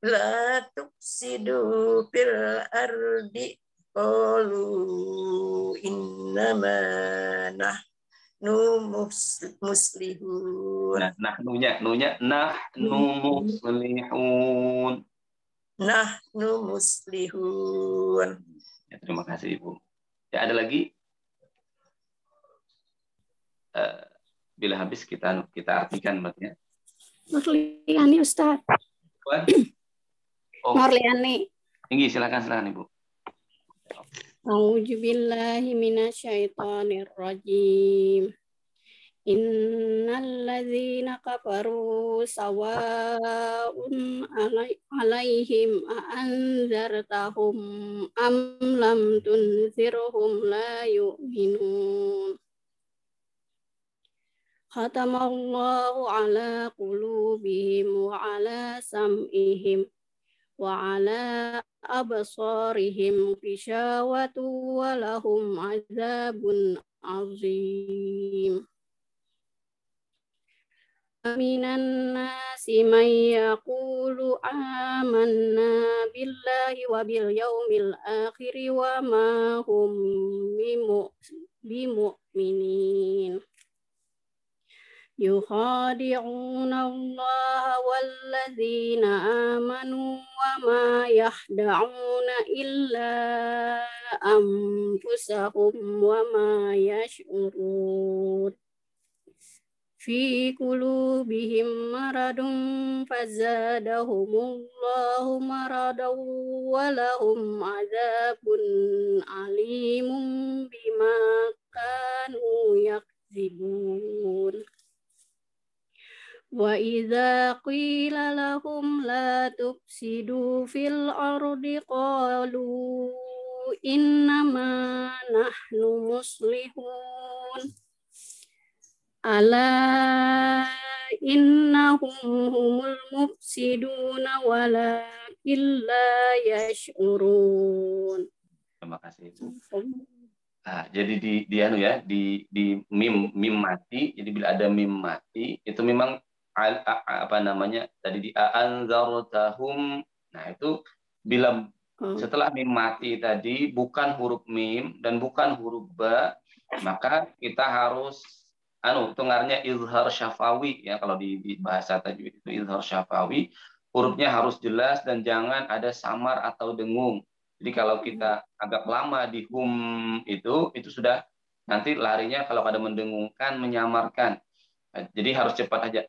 La tufsidu fil ardi qalu innama nahnu muslihun. Nah, nunya nahnu muslihun. Nahnu muslihun. Ya, terima kasih Ibu. Ya, ada lagi? Bila habis kita artikan maksudnya. Nurliani Ustaz. Nurliani. Tinggi, silakan Ibu. A'udzubillahi minasyaitonir rajim. Innal ladzina kafaru sawa'un alaihim a'anzartahum am lam tunzirhum la yu'minun. Khatamallahu ala qulubihim wa ala sam'ihim wa ala absarihim ghishawatu wa lahum azabun azim. Minan nasi may yaqulu amanna billahi wa bil yaumil akhir wa ma hum bimu'minin. Yukhadi'una Allah walladzina amanu wa ma yahda'una illa anfusahum wa ma yash'urun. Fi qulubihim maradun fazadahumullahu maradan wa lahum adzabun alimun bima kanu yakzibun. Wa idza qila lahum la tufsidu fil ardi qalu innama nahnu muslihun. Ala innahum humul mufsiduna walakin la yash'urun. Terima kasih Ibu. Nah, jadi di mim mati, jadi bila ada mim mati itu memang tadi di anzartahum. Nah, itu bila setelah mim mati tadi bukan huruf mim dan bukan huruf ba, maka kita harus dengarnya izhar syafawi ya, kalau di bahasa tajwid itu izhar syafawi, hurufnya harus jelas dan jangan ada samar atau dengung. Jadi kalau kita agak lama di hum itu sudah nanti larinya kalau ada mendengungkan, menyamarkan. Jadi harus cepat aja.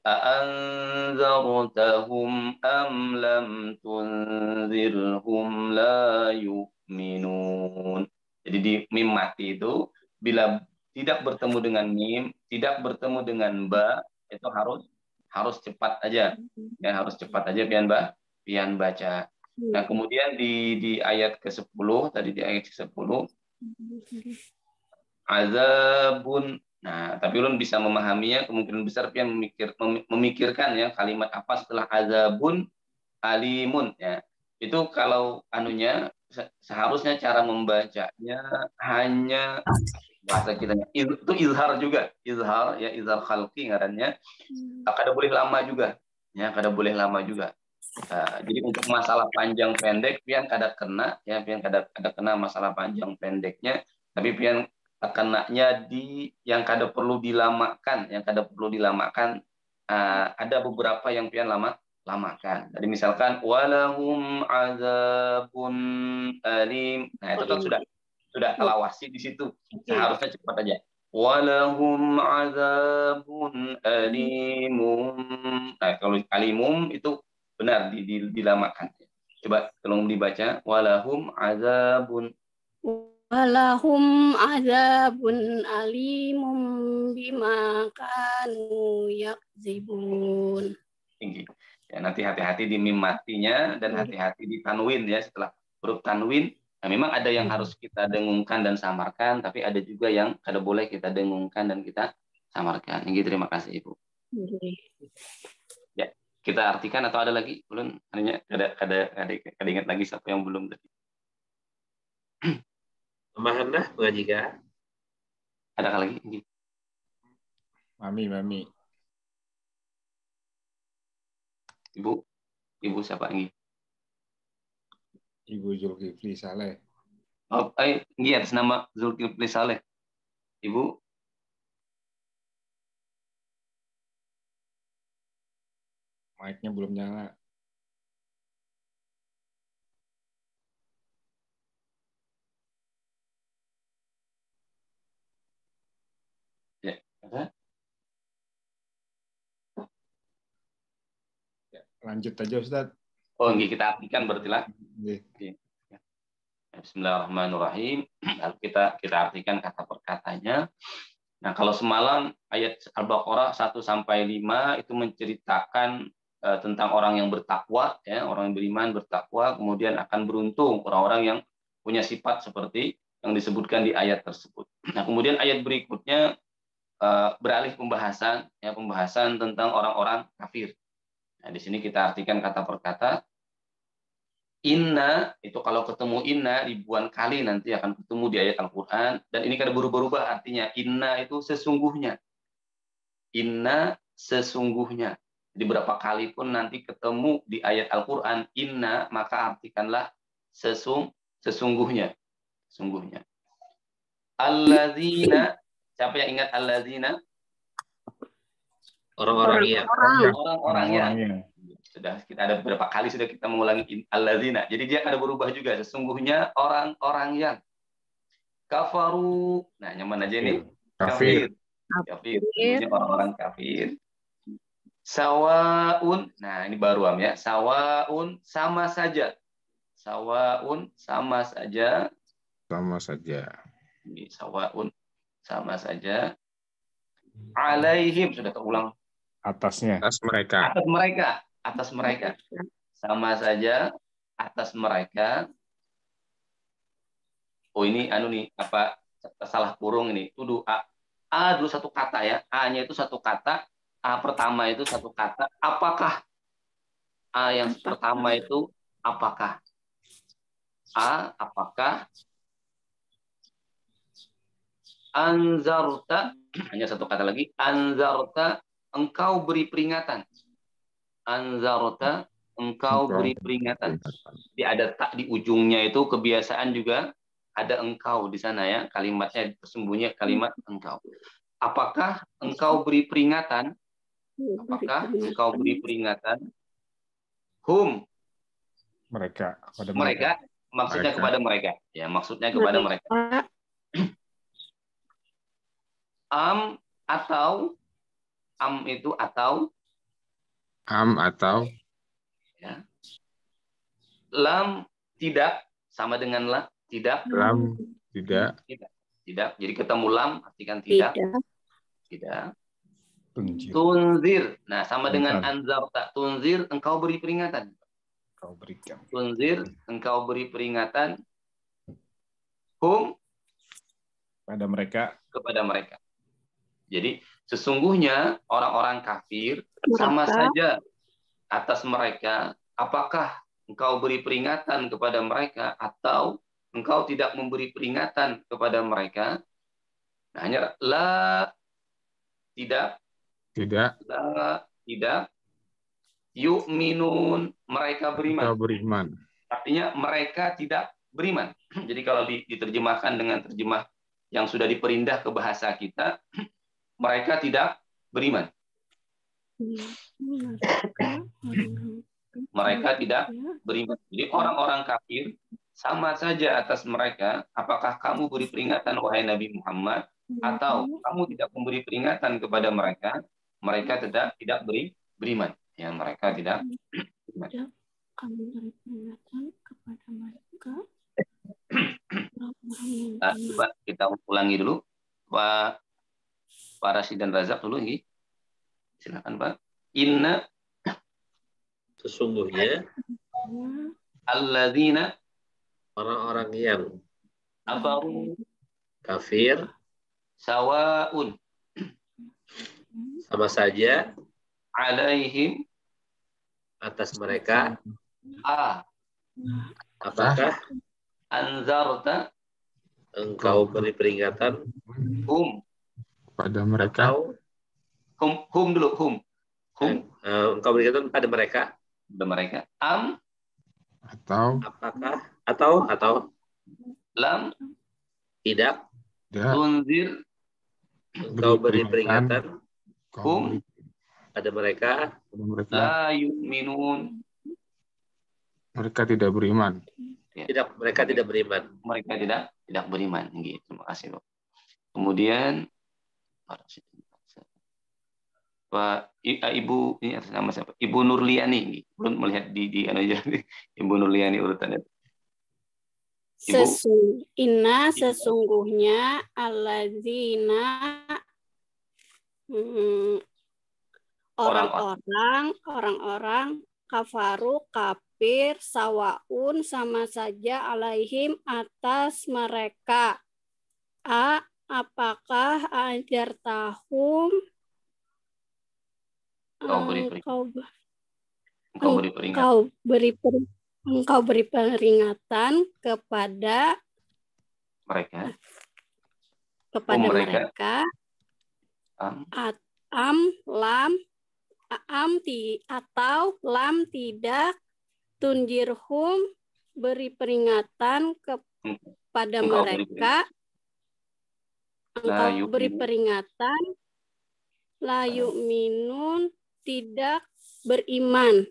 Anzartahum am lam tunzirhum la yu'minun. Jadi di mim mati itu bila tidak bertemu dengan mim, tidak bertemu dengan ba, itu harus cepat aja. Ya, harus cepat aja pian baca. Nah, kemudian di ayat ke-10 tadi di ayat ke-10 azabun. Nah, tapi ulun bisa memahaminya kemungkinan besar pian memikirkan ya kalimat apa setelah azabun alimun ya. Itu kalau seharusnya cara membacanya hanya bahasa kita itu izhar juga, izhar ya, izhar khalqi ngarannya. Kada boleh lama juga, ya kada boleh lama juga. Jadi untuk masalah panjang pendek pian kada kena ya, pian kada kena masalah panjang pendeknya, tapi pian kenanya di yang kada perlu dilamakan, ada beberapa yang pian lamakan. Jadi misalkan walahum azabun alim. Nah, itu kan sudah telawasi di situ. Seharusnya cepat aja. Walahum azabun alimum. Nah, kalau alimum itu benar dilamakan. Coba tolong dibaca. Walahum azabun alimum bima kanu yakzibun. Tinggi. Ya, nanti hati-hati di mim matinya dan hati-hati di tanwin ya, setelah huruf tanwin. Nah, memang ada yang harus kita dengungkan dan samarkan, tapi ada juga yang kada boleh kita dengungkan dan kita samarkan. Ini terima kasih Ibu. Ya, kita artikan atau ada lagi? Belum, hanya kada ingat lagi siapa yang belum tadi. Pemahaman dah mengajikan. Ada lagi? Mami. Ibu siapa ini? Ibu Zulkifli Saleh. Oh, ini atas nama Zulkifli Saleh. Ibu. Mic-nya belum nyala. Ya, ada? Lanjut aja Ustaz. Oh, ini kita artikan berarti lah. Oke. Bismillahirrahmanirrahim. Lalu kita artikan kata per katanya. Nah, kalau semalam ayat Al-Baqarah 1 sampai 5 itu menceritakan tentang orang yang bertakwa ya, orang yang beriman bertakwa, kemudian akan beruntung orang-orang yang punya sifat seperti yang disebutkan di ayat tersebut. Nah, kemudian ayat berikutnya beralih pembahasan tentang orang-orang kafir. Nah, di sini kita artikan kata per kata. Inna, itu kalau ketemu inna ribuan kali nanti akan ketemu di ayat Al-Quran. Dan ini kada berubah-ubah artinya. Inna itu sesungguhnya. Inna sesungguhnya. Jadi berapa kali pun nanti ketemu di ayat Al-Quran inna, maka artikanlah sesungguhnya. Sesungguhnya. Alladzina, siapa yang ingat alladzina? Orang-orangnya. Orang-orangnya. Sudah kita ada beberapa kali sudah kita mengulangi alladzina. Jadi dia ada berubah juga. Sesungguhnya orang-orang yang kafaru. Nah, nyaman aja nih. Kafir. Sesungguhnya orang-orang kafir. Sawaun. Nah, ini baru ya. Sawaun sama saja. Sawaun sama saja. Sama saja. Ini sawaun sama saja. Alaihim sudah terulang. Atasnya. Atas mereka. Atas mereka. Sama saja atas mereka. Oh, ini apa salah kurung ini. Tuduh A dulu satu kata ya. A-nya itu satu kata. A pertama itu satu kata. Apakah? A yang pertama itu apakah? A apakah? Anzarta, hanya satu kata lagi. Anzarta, engkau beri peringatan. Anzarta, engkau beri peringatan. Jadi ada tak di ujungnya itu kebiasaan juga ada engkau di sana ya. Kalimatnya tersembunyi kalimat engkau. Apakah engkau beri peringatan? Apakah engkau beri peringatan? Hum. Mereka. Maksudnya kepada mereka. Ya, maksudnya kepada mereka. Atau itu atau ya. Lam tidak sama dengan la tidak. Lam tidak. Jadi ketemu lam artikan tidak. Tunzir. Nah, sama dengan anzarta. Tunzir engkau beri peringatan. Tunzir engkau beri peringatan. Hum kepada mereka. Jadi sesungguhnya orang-orang kafir sama saja atas mereka. Apakah engkau beri peringatan kepada mereka atau engkau tidak memberi peringatan kepada mereka? Nah, hanya la tidak yu'minun mereka beriman. Artinya mereka tidak beriman. Jadi kalau diterjemahkan dengan terjemah yang sudah diperindah ke bahasa kita, mereka tidak beriman. Mereka tidak beriman. Jadi orang-orang kafir sama saja atas mereka. Apakah kamu beri peringatan wahai Nabi Muhammad, atau kamu tidak memberi peringatan kepada mereka? Mereka tidak beriman. Ya, mereka tidak beriman. Kamu beri peringatan kepada mereka. Coba kita ulangi dulu, Pak Rasid dan Razak dulu, ini. Silakan Pak. Inna sesungguhnya alladzina orang-orang yang kafir sawaun sama saja alaihim atas mereka apakah anzarta engkau beri peringatan pada mereka engkau berikan pada mereka apakah atau lam tidak tunzir engkau beri peringatan pada mereka la yu'minun mereka tidak beriman. Mereka tidak beriman. Mereka tidak beriman. Gitu. Terima kasih, Pak. Kemudian Pak Ibu ini atas nama siapa? Ibu Nurliani. Belum melihat di Ibu Nurliani urutannya. Inna sesungguhnya alladzina orang-orang kafaru kafir sawaun sama saja alaihim atas mereka. Apakah ajartahum engkau beri peringatan kepada mereka atau lam tidak tunjirhum beri peringatan kepada mereka engkau beri peringatan la yu'minun tidak beriman.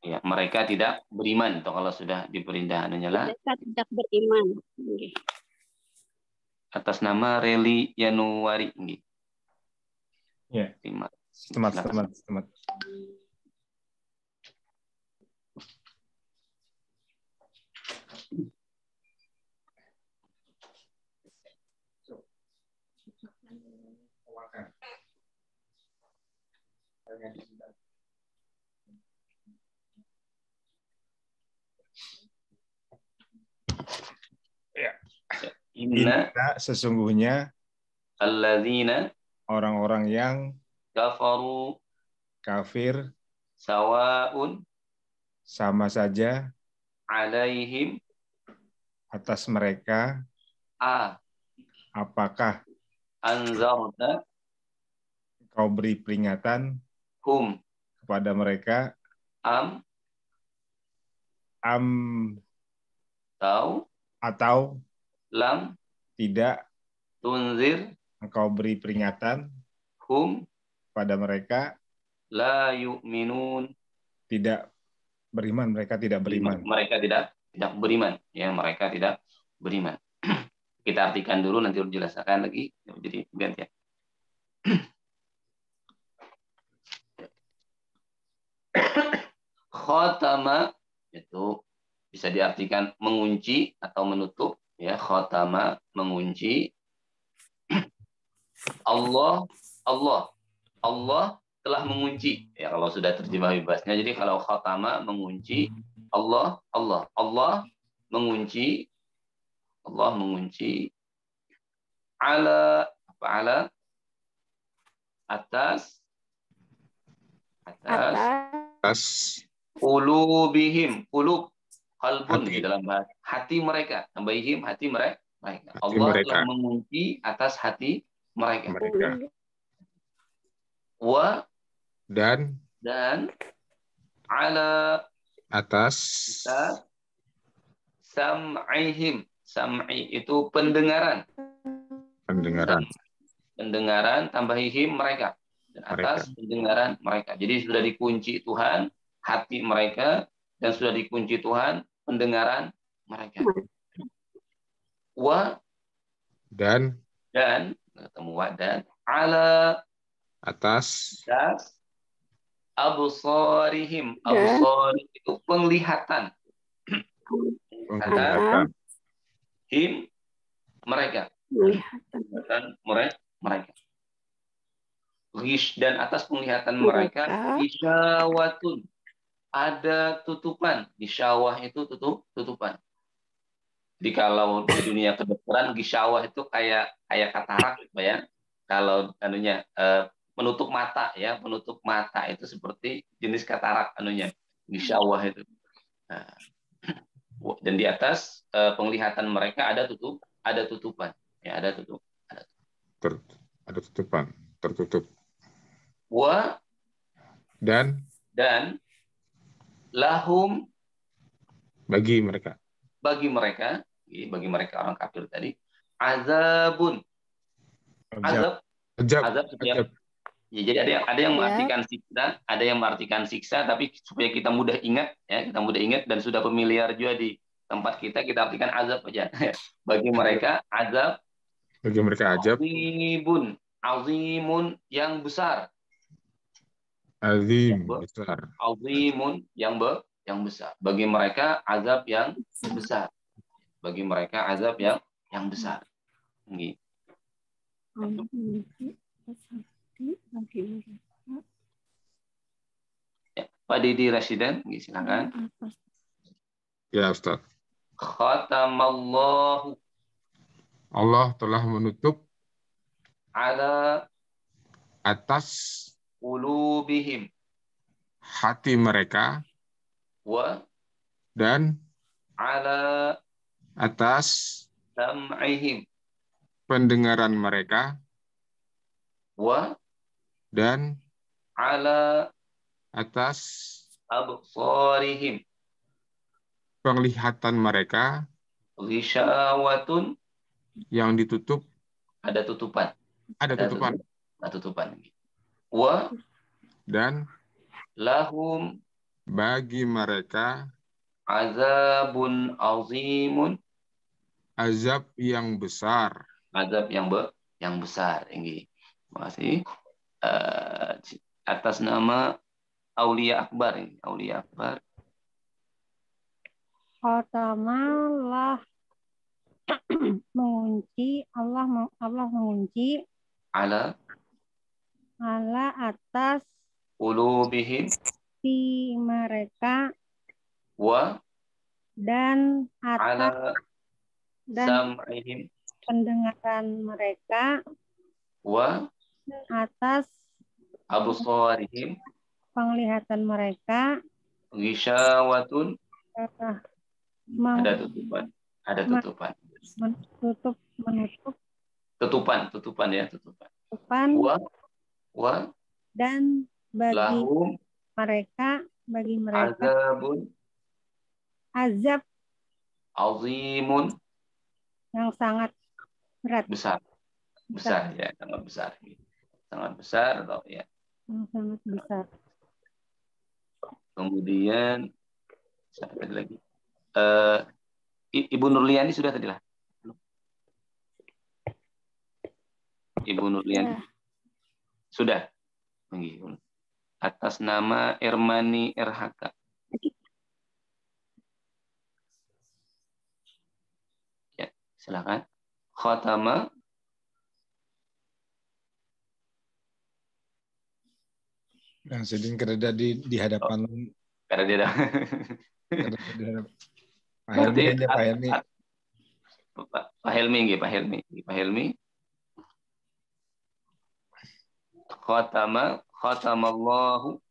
Ya, mereka tidak beriman. Atau kalau sudah diperindah mereka tidak beriman. Okay. Atas nama Reli Yanuari. Ya. Temat. Inna sesungguhnya alladzina orang-orang yang kafaru kafir sawaun sama saja alaihim atas mereka apakah anzarta kau beri peringatan kepada mereka atau lam tidak tunzir engkau beri peringatan pada mereka la yu'minun tidak beriman, mereka tidak beriman. Mereka tidak beriman, ya, mereka tidak beriman. Kita artikan dulu, nanti dijelaskan lagi, jadi ganti ya. Khotama itu bisa diartikan mengunci atau menutup, ya. Khotama mengunci. Allah telah mengunci, ya, kalau sudah terjemah bebasnya. Jadi kalau khotama mengunci, Allah mengunci ala atas qulubihim, qulub qalbun di dalam hati mereka, tambahihim hati mereka. Allah telah mengunci atas hati mereka. Dan ala atas sam'ihim. Sam'i itu pendengaran. Pendengaran tambahihim mereka. Dan atas pendengaran mereka. Jadi sudah dikunci Tuhan hati mereka dan sudah dikunci Tuhan pendengaran mereka. Dan ketemu dan ala atas absarihim. Absar itu penglihatan. Him mereka. Mereka. Dan atas penglihatan mereka gisyawatun. Ada tutupan. Gisyawah itu tutupan. Jadi kalau di dunia kedokteran gisyawah itu kayak katarak ya. Kalau menutup mata ya, penutup mata itu seperti jenis katarak gisyawah itu. Dan di atas penglihatan mereka ada tutupan. Ya, ada tutupan. Tertutup. Dan lahum bagi mereka orang kafir tadi azab. Ya, jadi ada yang mengartikan siksa, ada yang mengartikan siksa, tapi supaya kita mudah ingat dan sudah familiar juga di tempat kita artikan azab aja. Bagi mereka azab. Azimun yang besar. Azimun yang besar. Bagi mereka azab yang besar. Gitu. Ya, Pak Didi Rasyidan, silakan. Ya, Ustaz. Khatamallahu. Allah telah menutup ala atas qulubihim hati mereka dan ala atas sam'ihim pendengaran mereka dan ala atas absarihim penglihatan mereka ghisyawatun yang ditutup ada tutupan dan lahum bagi mereka azabun azimun azab yang besar ini. Terima kasih. Atas nama Aulia Akbar ini. Aulia Akbar. Khotamalah mengunci Allah mengunci ala atas qulubihim di mereka dan ala atas sam'ihim pendengaran mereka dan atas absarihim penglihatan mereka ghisyawatun menutup dan bagi mereka azab azimun yang sangat berat besar ya, sangat besar atau ya sangat besar. Kemudian siapa lagi? Ibu Nurliani sudah tadi lah. Ibu Nurliani sudah. Atas nama Ermani RHK. Ya, silakan. Khatama yang sedang kerada di hadapan kerada Pak Helmi. Khatamallahu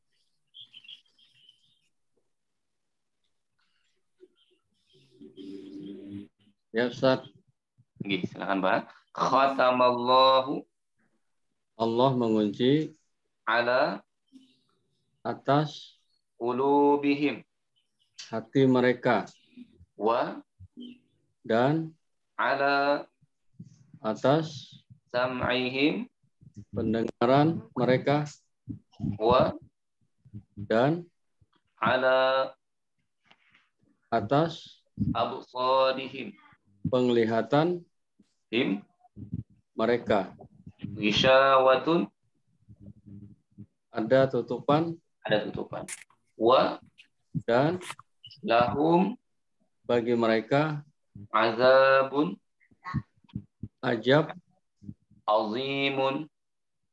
ya Ustaz. Silakan Pak. Khatamallahu Allah mengunci ala atas qulubihim hati mereka wa dan ala atas sam'ihim pendengaran mereka wa dan ala atas absarihim penglihatan him mereka. ghishawatun Ada tutupan wa dan lahum bagi mereka azabun ajab azimun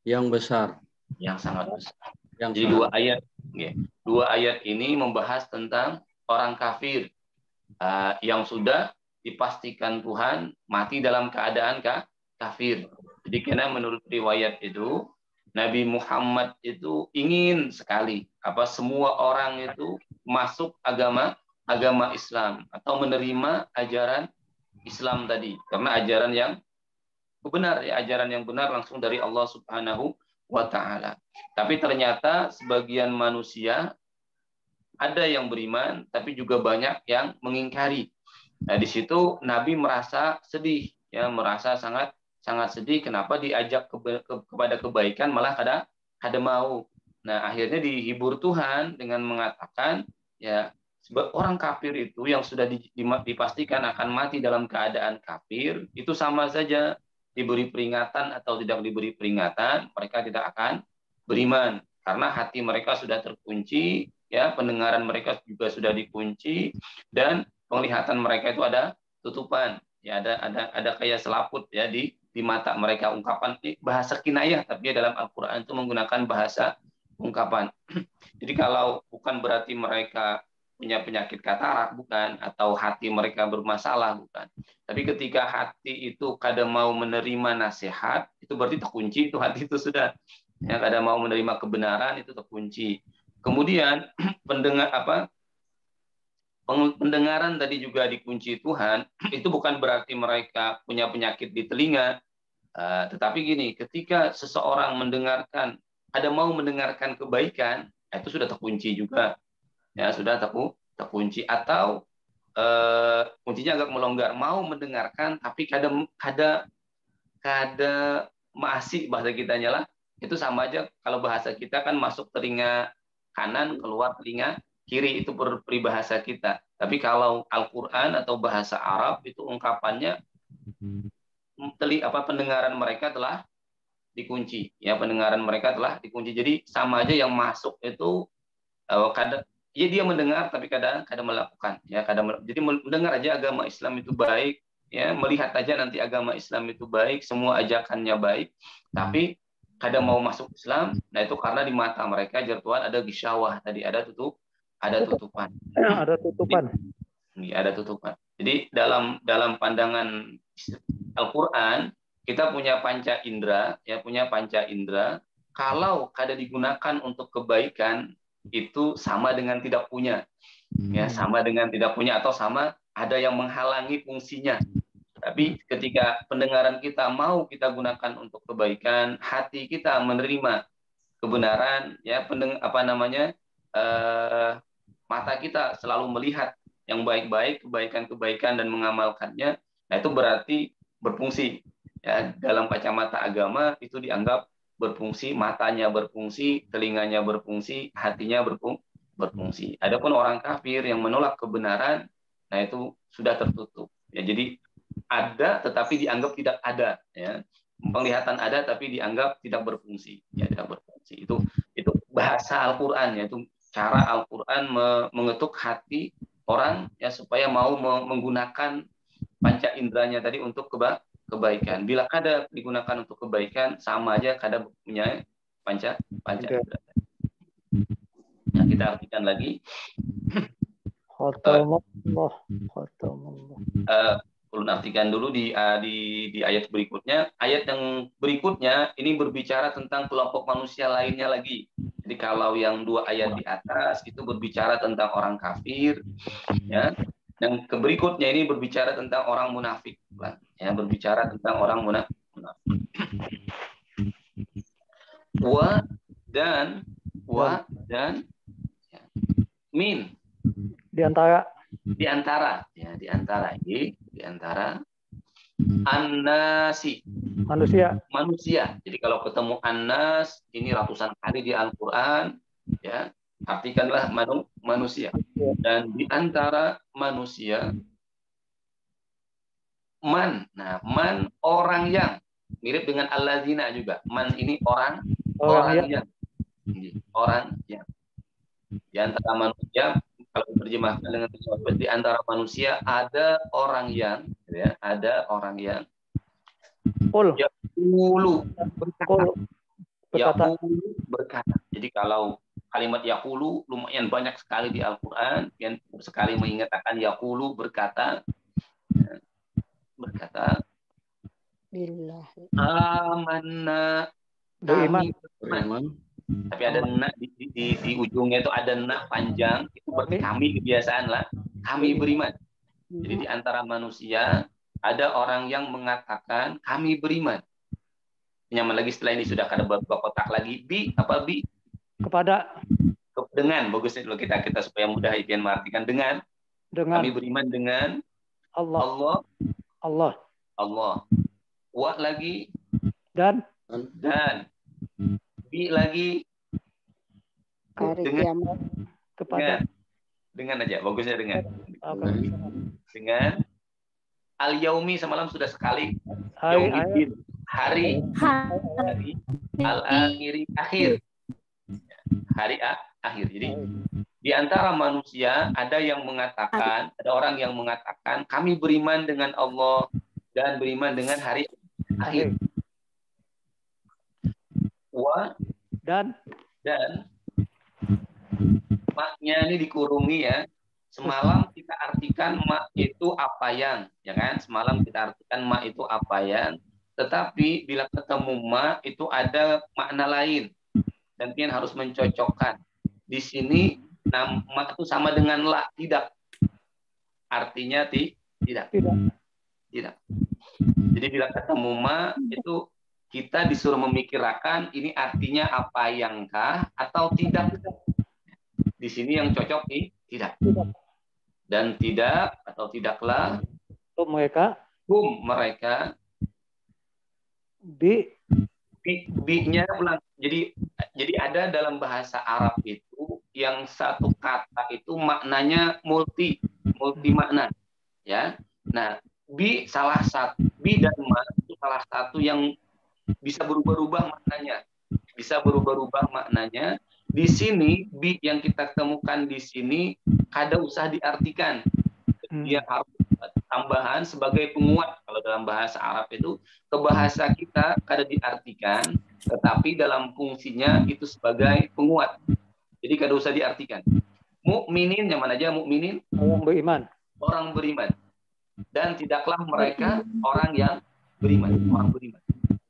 yang besar. yang sangat besar. Yang Jadi sangat. dua ayat ini membahas tentang orang kafir yang sudah dipastikan Tuhan mati dalam keadaan kafir. Jadi karena menurut riwayat itu Nabi Muhammad itu ingin sekali semua orang itu masuk agama Islam atau menerima ajaran Islam tadi, karena ajaran yang benar, ajaran yang benar langsung dari Allah Subhanahu wa taala. Tapi ternyata sebagian manusia ada yang beriman tapi juga banyak yang mengingkari. Nah, di situ Nabi merasa sedih, merasa sangat sedih kenapa diajak kepada kebaikan malah kada mau. Nah, akhirnya dihibur Tuhan dengan mengatakan orang kafir itu yang sudah dipastikan akan mati dalam keadaan kafir itu sama saja diberi peringatan atau tidak diberi peringatan, mereka tidak akan beriman karena hati mereka sudah terkunci, pendengaran mereka juga sudah dikunci dan penglihatan mereka itu ada tutupan, ada kayak selaput di mata mereka. Ungkapan bahasa kinayah tapi dalam Al-Qur'an itu menggunakan bahasa ungkapan. Jadi kalau bukan berarti mereka punya penyakit katarak, bukan, atau hati mereka bermasalah, bukan. Tapi ketika hati itu kada mau menerima nasihat, itu berarti terkunci, itu hati itu sudah. Kada mau menerima kebenaran, itu terkunci. Kemudian pendengaran tadi juga dikunci Tuhan, itu bukan berarti mereka punya penyakit di telinga, tetapi gini, ketika seseorang ada mau mendengarkan kebaikan, itu sudah terkunci juga. Sudah terkunci atau kuncinya agak melonggar, mau mendengarkan tapi kada masih bahasa kitanya lah, itu sama aja kalau bahasa kita kan masuk telinga kanan keluar telinga kiri, itu peribahasa kita. Tapi kalau Al-Qur'an atau bahasa Arab itu ungkapannya pendengaran mereka telah dikunci, pendengaran mereka telah dikunci. Jadi sama aja yang masuk itu dia mendengar tapi kadang melakukan, jadi mendengar aja agama Islam itu baik, melihat aja nanti agama Islam itu baik, semua ajakannya baik, tapi kadang mau masuk Islam. Nah, itu karena di mata mereka Tuhan ada gisyawah tadi, ada tutupan. Ada tutupan. Jadi dalam pandangan Al-Qur'an kita punya panca indera, kalau kada digunakan untuk kebaikan itu sama dengan tidak punya, sama dengan tidak punya atau sama ada yang menghalangi fungsinya. Tapi ketika pendengaran kita mau kita gunakan untuk kebaikan, hati kita menerima kebenaran, mata kita selalu melihat yang baik-baik, kebaikan-kebaikan dan mengamalkannya, nah itu berarti berfungsi. Dalam kacamata agama itu dianggap berfungsi, matanya berfungsi, telinganya berfungsi, hatinya berfungsi. Adapun orang kafir yang menolak kebenaran, nah itu sudah tertutup. Jadi ada tetapi dianggap tidak ada. Penglihatan ada tapi dianggap tidak berfungsi. Tidak berfungsi. Itu bahasa Al-Qur'an, itu cara Al-Qur'an mengetuk hati orang supaya mau menggunakan panca inderanya tadi untuk kebaikan. Bila kada digunakan untuk kebaikan, sama aja kada punya panca indera. Nah, kita artikan lagi. Ulun artikan dulu di ayat berikutnya. Ayat yang berikutnya ini berbicara tentang kelompok manusia lainnya lagi. Jadi kalau yang 2 ayat di atas itu berbicara tentang orang kafir, Yang berikutnya ini berbicara tentang orang munafik, berbicara tentang orang munafik. Wa dan ya. Min Di antara. Di antara An-nasi manusia. Jadi kalau ketemu an-nas ini ratusan kali di Al-Qur'an, ya, artikanlah manusia. Dan di antara manusia man. Nah, man orang yang mirip dengan alladzina juga. Man ini orang yang. Di antara manusia, kalau terjemahkan dengan sesuatu, di antara manusia ada orang yang, ya, ada orang yang yaqulu berkata. Jadi kalau kalimat yaqulu lumayan banyak sekali di Al-Qur'an, yang sekali mengingatkan yaqulu berkata amanna beriman. Tapi ada na di ujungnya itu ada na panjang, itu berarti kami kebiasaan lah, kami beriman. Jadi di antara manusia ada orang yang mengatakan kami beriman. Nyaman lagi setelah ini sudah ada beberapa kotak lagi. Bi kepada dengan, bagusnya dulu kita supaya mudah Ipian mengartikan dengan kami beriman dengan Allah. Wa lagi dan bi lagi kepada dengan aja, bagusnya dengan al-yaumi semalam sudah sekali, yaumiddin hari al-akhiri akhir, hari akhir. Jadi di antara manusia ada orang yang mengatakan kami beriman dengan Allah dan beriman dengan hari akhir. Wa dan maknya ini dikurungi, ya. Semalam kita artikan mak itu apa yang, ya kan? Semalam kita artikan mak itu apa yang, tetapi bila ketemu mak itu ada makna lain dan kalian harus mencocokkan. Di sini mak itu sama dengan la, tidak. Artinya tidak. Jadi bila ketemu mak itu kita disuruh memikirkan ini artinya apa yangkah atau tidak. Di sini yang cocok tidak. Dan tidak atau tidaklah mereka bi-nya ulang. Jadi ada dalam bahasa Arab itu yang satu kata itu maknanya multi makna, ya. Nah, bi dan ma itu salah satu yang bisa berubah-ubah maknanya. Di sini bi yang kita temukan di sini kada usah diartikan. Dia harus tambahan sebagai penguat. Kalau dalam bahasa Arab itu ke bahasa kita kada diartikan, tetapi dalam fungsinya itu sebagai penguat. Jadi kada usah diartikan. Mukminin yang mana aja mukminin? Orang beriman. Dan tidaklah mereka orang yang beriman.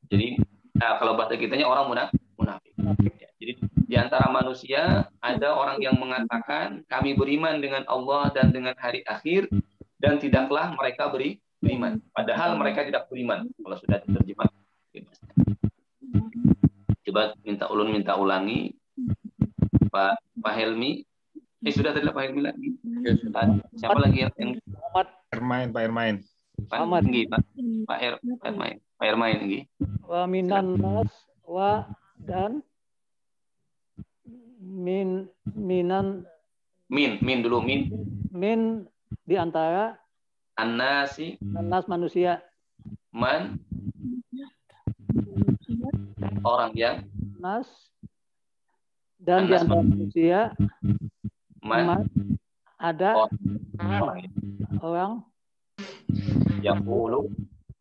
Jadi kalau bahasa kitanya orang munafik. Ya, jadi di antara manusia ada orang yang mengatakan kami beriman dengan Allah dan dengan hari akhir dan tidaklah mereka beriman. Padahal mereka tidak beriman. Kalau sudah diterjemah. Coba minta ulangi Pak Helmi. Sudah tadi Pak Helmi lagi. Siapa lagi yang Pak Hermain. Pak Hermain lagi. Wa minan nas wa dan minan dulu. Min di antara nas manusia. Man orang yang nas dan di antara manusia man ada orang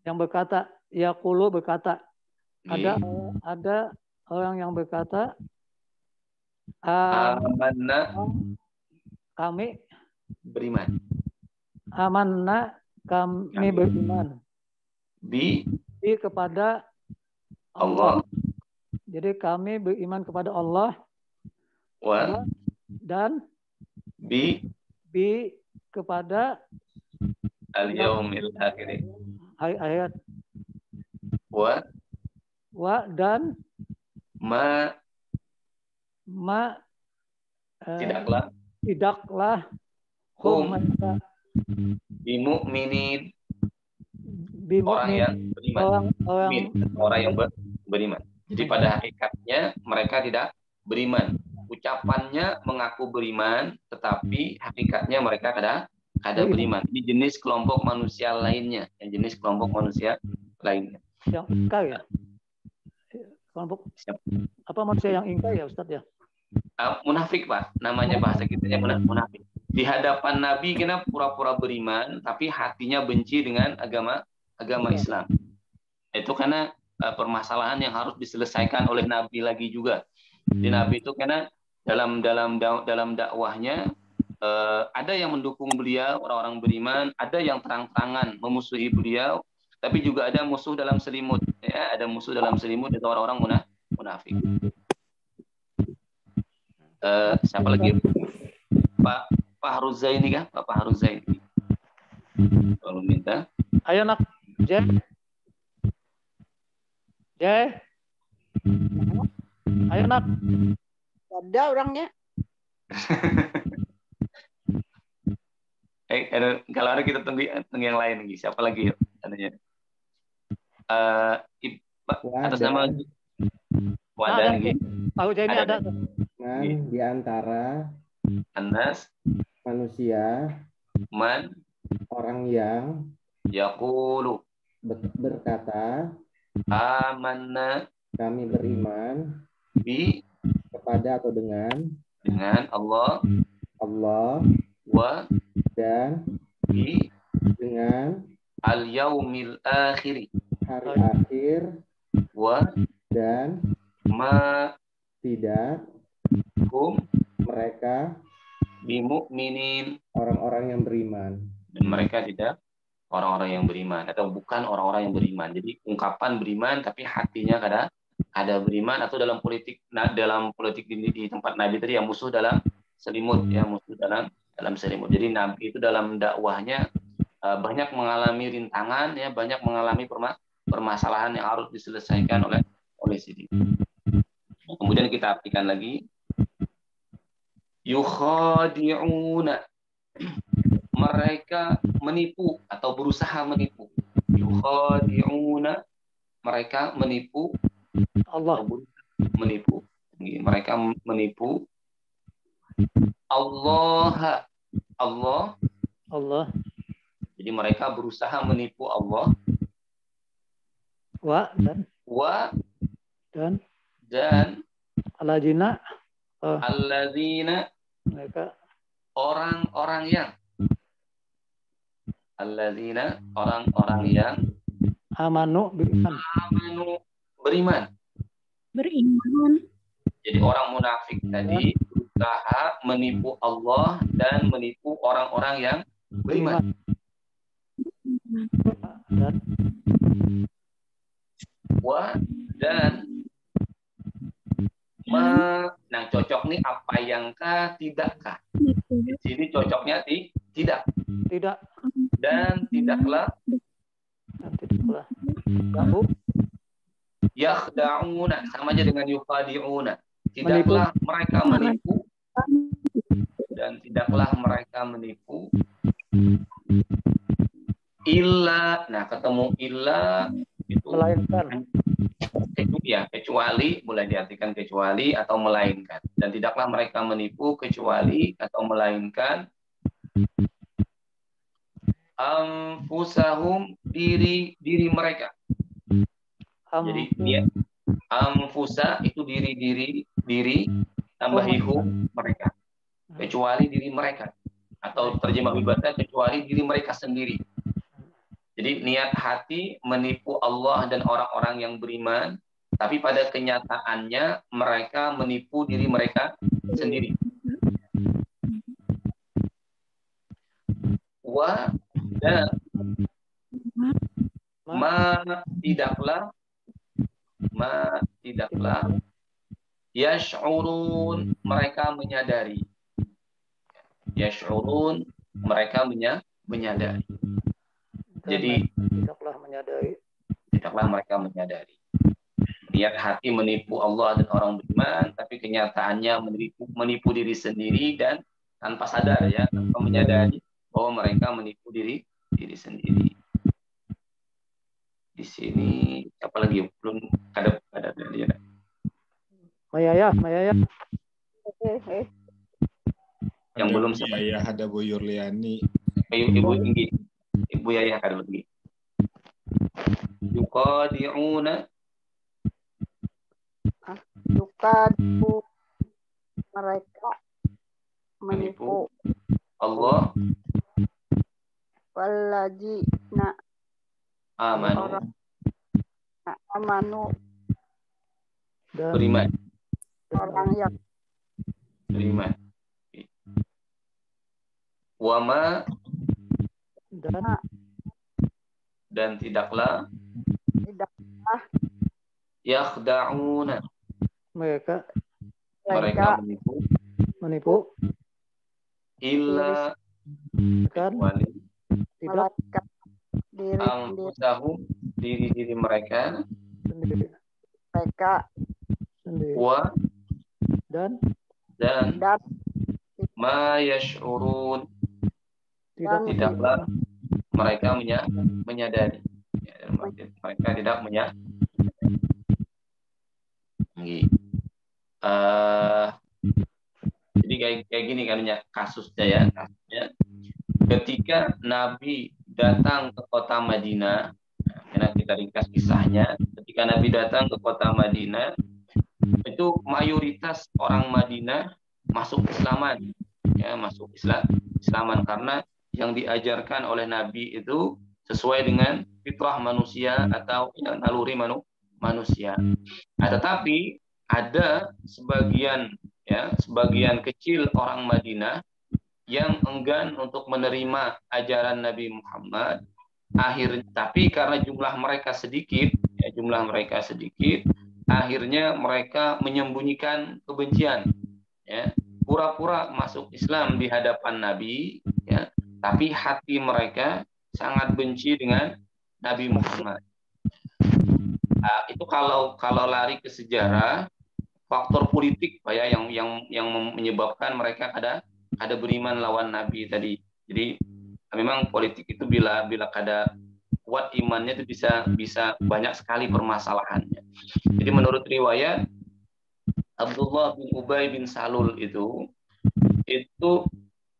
yang berkata ada orang yang berkata amanna kami beriman. Amanna kami beriman. Bi kepada Allah. Jadi kami beriman kepada Allah. Wa dan bi kepada al-yaumil akhir. Hari akhirat. Wa dan tidaklah hum mereka bimu'minin orang yang beriman. Orang yang beriman. Jadi pada hakikatnya mereka tidak beriman. Ucapannya mengaku beriman, tetapi hakikatnya mereka kada beriman. Ini jenis kelompok manusia lainnya, jenis kelompok manusia lainnya. Yang ingkar ya? Kelompok apa manusia yang ingkar ya Ustaz ya? Munafik Pak, namanya bahasa kitanya munafik. Di hadapan Nabi kena pura-pura beriman, tapi hatinya benci dengan agama Islam. Itu karena permasalahan yang harus diselesaikan oleh Nabi lagi juga. Di Nabi itu karena dalam dakwahnya ada yang mendukung beliau orang-orang beriman, ada yang terang-terangan memusuhi beliau, tapi juga ada musuh dalam selimut. Ya, ada musuh dalam selimut itu orang-orang munafik. Siapa lagi? Pak Haruzaini kah? Pak Haruzaini. Kalau minta. Ayo nak, J. Ayo nak. Ada orangnya. Kalau ada kita tunggu yang lain lagi. Siapa lagi? Adanya. Atas nama Wadah lagi. Tahu jadi ada. Di antara Anas manusia orang yang yaqulu berkata amanna kami beriman kepada atau dengan Allah wa dan dengan al-yaumil akhir hari akhir wa dan ma tidak mereka bimu'minin orang-orang yang beriman, dan mereka tidak orang-orang yang beriman atau bukan orang-orang yang beriman. Jadi ungkapan beriman tapi hatinya kada beriman, atau dalam politik di tempat Nabi tadi yang musuh dalam selimut, ya musuh dalam selimut. Jadi Nabi itu dalam dakwahnya banyak mengalami rintangan, ya banyak mengalami permasalahan yang harus diselesaikan oleh sini. Kemudian kita artikan lagi, yukhadi'una, mereka menipu atau berusaha menipu. Yukhadi'una, mereka menipu Allah, mereka menipu Allah. Jadi mereka berusaha menipu Allah. Dan alladzina mereka orang-orang yang amanu beriman. Jadi orang munafik tadi berusaha menipu Allah dan menipu orang-orang yang beriman. Dan nah cocok nih apa yangkah tidakkah? Di sini cocoknya tidak. Dan tidaklah yakhda'una, sama aja dengan yukhadi'una. Tidaklah mereka menipu dan tidaklah mereka menipu illa. Nah, ketemu illa itu melainkan. Ya, kecuali, boleh diartikan kecuali atau melainkan. Dan tidaklah mereka menipu kecuali atau melainkan anfusahum, diri mereka. Jadi dia anfusa itu diri tambahihum mereka. Kecuali diri mereka. Atau terjemah bahasa kecuali diri mereka sendiri. Jadi niat hati menipu Allah dan orang-orang yang beriman, tapi pada kenyataannya mereka menipu diri mereka sendiri. Dan tidaklah yash'urun, mereka menyadari. Yash'urun, mereka menyadari. Jadi tidaklah mereka menyadari. niat hati menipu Allah dan orang beriman, tapi kenyataannya menipu diri sendiri dan tanpa sadar ya, tanpa menyadari bahwa mereka menipu diri sendiri. Di sini apalagi belum ada dia. Mayaya. Yang belum Yayah, ada Bu Yurliani. Ibu tinggi. Ibu Yayah ada lagi. Yuqadi'una mereka menipu Allah walladzina amanu beriman, orang yang beriman. Wama dan tidaklah yakhda'una mereka menipu illa kecuali tidak anfusahum diri mereka sendiri wa dan ma yash'urun tidaklah mereka menyadari ya, mereka tidak menyadari. Jadi kayak gini kan ya kasusnya ya. Ketika Nabi datang ke kota Madinah, karena kita ringkas kisahnya, ketika Nabi datang ke kota Madinah, itu mayoritas orang Madinah masuk Islaman, ya masuk Islaman karena yang diajarkan oleh Nabi itu sesuai dengan fitrah manusia atau naluri manusia. Nah, tetapi ada sebagian kecil orang Madinah yang enggan untuk menerima ajaran Nabi Muhammad. Tapi karena jumlah mereka sedikit, akhirnya mereka menyembunyikan kebencian, ya, pura-pura masuk Islam di hadapan Nabi, ya, tapi hati mereka sangat benci dengan Nabi Muhammad. Nah, itu kalau lari ke sejarah, faktor politik Pak ya yang menyebabkan mereka ada beriman lawan Nabi tadi. Jadi memang politik itu bila kada kuat imannya itu bisa banyak sekali permasalahannya. Jadi menurut riwayat Abdullah bin Ubay bin Salul itu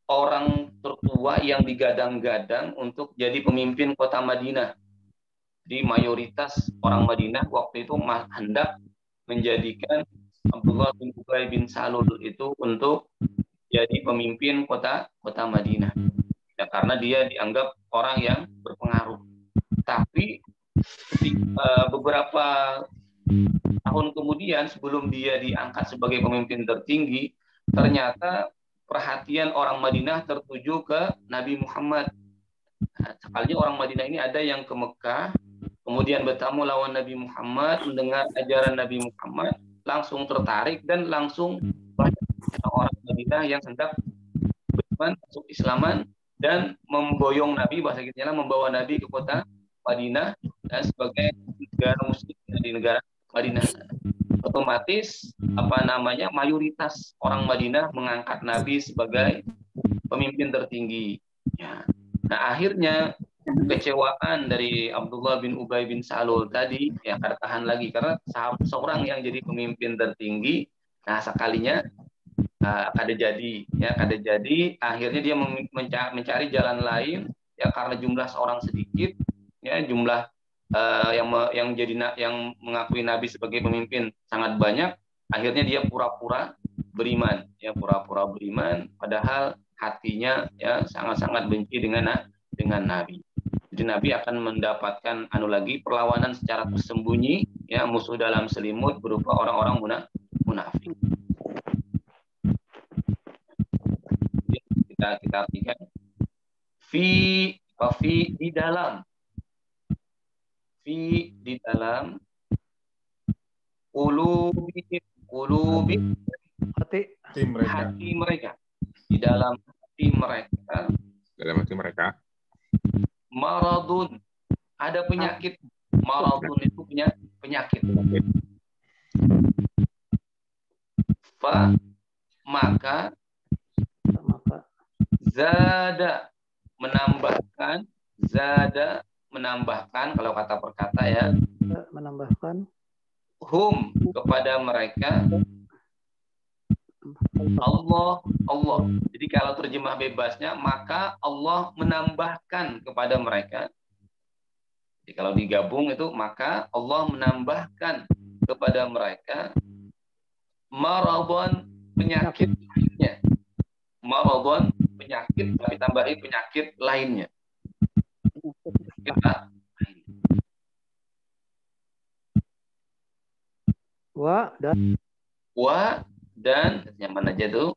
orang tertua yang digadang-gadang untuk jadi pemimpin kota Madinah. Jadi mayoritas orang Madinah waktu itu hendak menjadikan Abdullah bin Ubay bin Salul itu untuk jadi pemimpin kota Madinah. Ya, karena dia dianggap orang yang berpengaruh. Tapi beberapa tahun kemudian sebelum dia diangkat sebagai pemimpin tertinggi, ternyata perhatian orang Madinah tertuju ke Nabi Muhammad. Nah, sekalinya orang Madinah ini ada yang ke Mekah, kemudian bertamu lawan Nabi Muhammad, mendengar ajaran Nabi Muhammad, langsung tertarik dan langsung banyak orang Madinah yang hendak beriman masuk Islaman dan memboyong Nabi, bahasa kitanya membawa Nabi ke kota Madinah dan sebagai negara muslim di negara Madinah. Otomatis mayoritas orang Madinah mengangkat Nabi sebagai pemimpin tertinggi. Ya. Nah, akhirnya kecewaan dari Abdullah bin Ubay bin Salul tadi ya kada tahan lagi karena seorang yang jadi pemimpin tertinggi, nah sekalinya kada jadi, akhirnya dia mencari jalan lain ya karena jumlah seorang sedikit, ya jumlah yang mengakui Nabi sebagai pemimpin sangat banyak, akhirnya dia pura-pura beriman padahal hatinya ya sangat-sangat benci dengan Nabi. Jadi Nabi akan mendapatkan perlawanan secara tersembunyi, ya musuh dalam selimut berupa orang-orang munafik. Kita artikan di dalam qulubi hati mereka, di dalam hati mereka maradun, ada penyakit. Maradun itu punya penyakit. Fa maka zada menambahkan kalau kata per kata ya, menambahkan hum kepada mereka Allah. Jadi kalau terjemah bebasnya maka Allah menambahkan kepada mereka. Jadi kalau digabung itu maka Allah menambahkan kepada mereka maradon penyakit lainnya. Maradon penyakit tapi tambahin penyakit lainnya. Kita wa dan yang mana aja tuh?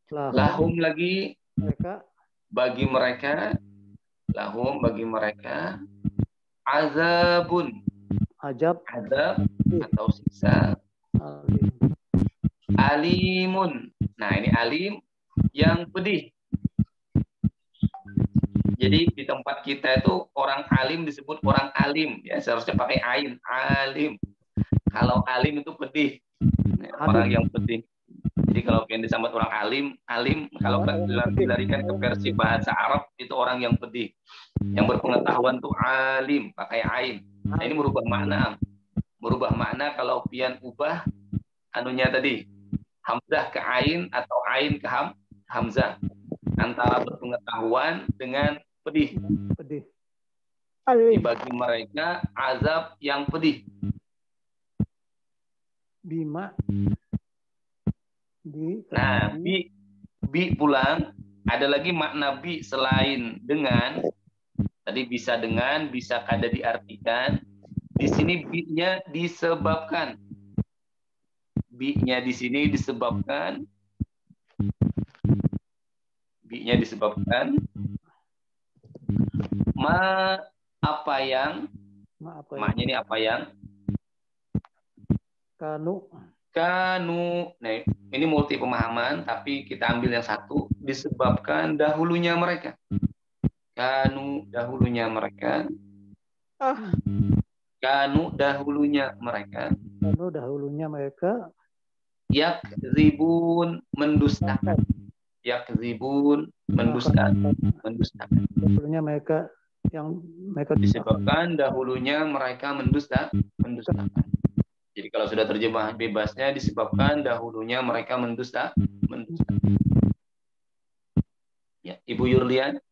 Lahum lagi mereka bagi mereka, lahum bagi mereka azabun azab atau siksa alimun. Nah ini alim yang pedih. Jadi di tempat kita itu orang alim disebut orang alim ya, seharusnya pakai ain, alim. Kalau alim itu pedih, orang yang pedih. Jadi kalau yang disambat orang alim kalau dilarikan ke versi bahasa Arab itu orang yang pedih, yang berpengetahuan tuh alim, pakai ain. Nah ini merubah makna kalau pian ubah anunya tadi hamzah ke ain atau ain ke hamzah, antara berpengetahuan dengan pedih. Bagi mereka azab yang pedih. Bima Nah, bi pulang ada lagi makna bi selain dengan. Tadi bisa dengan, bisa kada diartikan. Di sini bi-nya disebabkan. Bi-nya di sini disebabkan. Bi-nya disebabkan apa yang? Maknya ini apa yang? Kanu. Nah, ini multi pemahaman, tapi kita ambil yang satu, disebabkan dahulunya mereka. Kanu dahulunya mereka. Kanu dahulunya mereka. Yakzibun mendustakan. Yakzibun mendustakan. Dahulunya mereka disebabkan dahulunya mereka mendustakan. Jadi kalau sudah terjemah bebasnya disebabkan dahulunya mereka mendusta. Ya, Ibu Yurlian.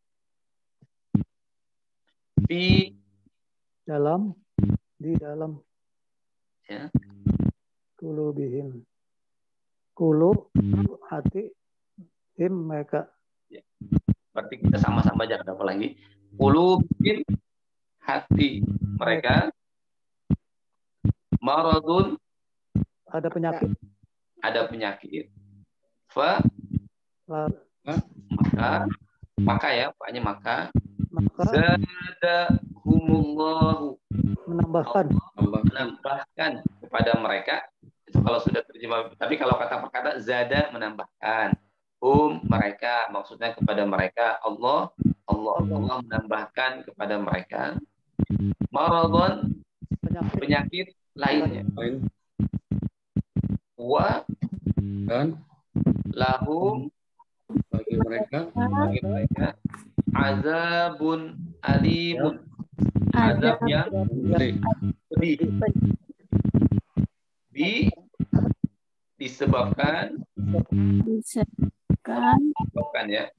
Di dalam ya. Kulubihim. Hati him mereka. Ya. Berarti kita sama-sama aja apa lagi? Kulubihim hati mereka. Maradun ada penyakit. Maka ya, paknya maka zadahumullahu menambahkan kepada mereka. Itu kalau sudah terjemah. Tapi kalau kata per kata zada menambahkan. Mereka maksudnya kepada mereka Allah menambahkan kepada mereka maradun penyakit lainnya. Dan lahum bagi mereka azabun alimun, azab yang pedih. Disebabkan ya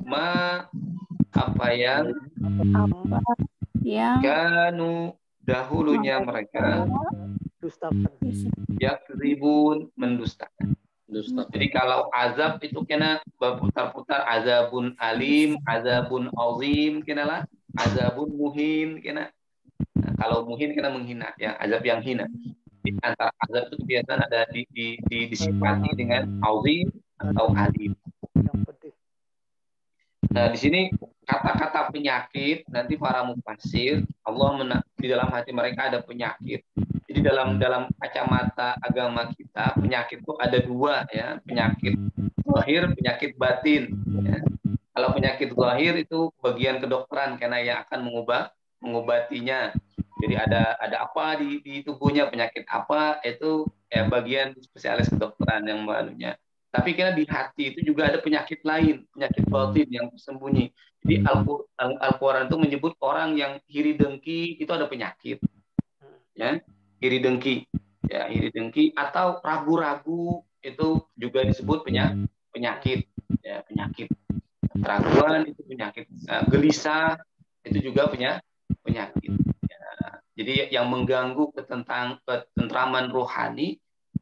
apa yang kanu dahulunya mereka yakzibun mendustakan. Jadi kalau azab itu kena berputar-putar, azabun alim, azabun azim, kenalah azabun muhin, kena. Nah, kalau muhin kena menghina, ya azab yang hina. Di antara azab itu kebiasaan ada disifati dengan azim atau alim. Nah, di sini kata-kata penyakit, nanti para mufassir, Allah di dalam hati mereka ada penyakit. Jadi dalam kacamata agama kita, penyakit itu ada dua ya, penyakit zahir, penyakit batin. Ya. Kalau penyakit zahir itu bagian kedokteran karena yang akan mengobatinya. Jadi ada apa di tubuhnya, penyakit apa, itu bagian spesialis kedokteran yang menunya. Tapi kira di hati itu juga ada penyakit lain, penyakit batin yang tersembunyi. Jadi Al-Quran itu menyebut orang yang iri dengki itu ada penyakit, ya, iri dengki, atau ragu-ragu itu juga disebut penyakit, ya, penyakit. Keraguan itu penyakit, gelisah itu juga penyakit. Ya, jadi yang mengganggu ketentraman rohani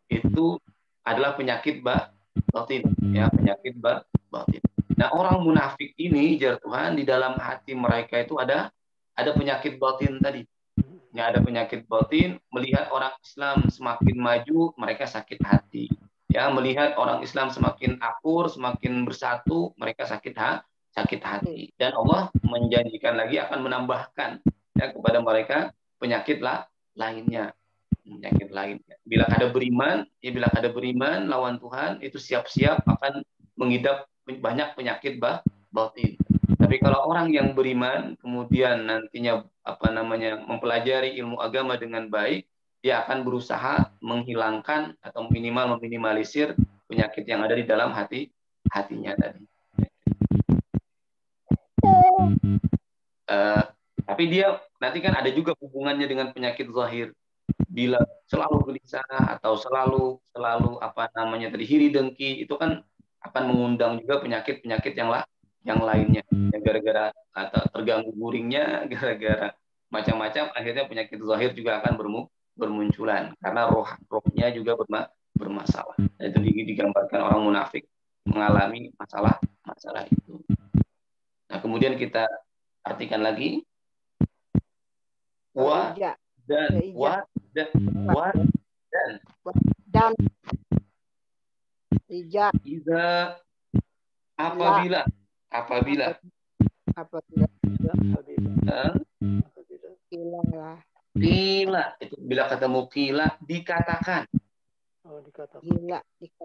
itu adalah penyakit batin, ya, penyakit batin. Nah, orang munafik ini, jar Tuhan, di dalam hati mereka itu ada penyakit batin tadi. Ya, ada penyakit batin, melihat orang Islam semakin maju, mereka sakit hati. Ya, melihat orang Islam semakin akur, semakin bersatu, mereka sakit hati. Dan Allah menjanjikan lagi akan menambahkan, ya, kepada mereka penyakit lainnya. Penyakit lainnya. Bila kada beriman lawan Tuhan, itu siap-siap akan mengidap banyak penyakit batin. Tapi kalau orang yang beriman kemudian nantinya mempelajari ilmu agama dengan baik, dia akan berusaha menghilangkan atau minimal meminimalisir penyakit yang ada di dalam hatinya tadi. Tapi dia nanti kan ada juga hubungannya dengan penyakit zahir. Bila selalu gelisah atau selalu hiri dengki, itu kan akan mengundang juga penyakit-penyakit yang lainnya. Ya, gara-gara atau terganggu guringnya, gara-gara macam-macam, akhirnya penyakit zahir juga akan bermunculan karena rohnya juga bermasalah. Itu digambarkan orang munafik mengalami masalah itu. Nah, kemudian kita artikan lagi dan iza apabila Kila itu bila ketemu kila dikatakan.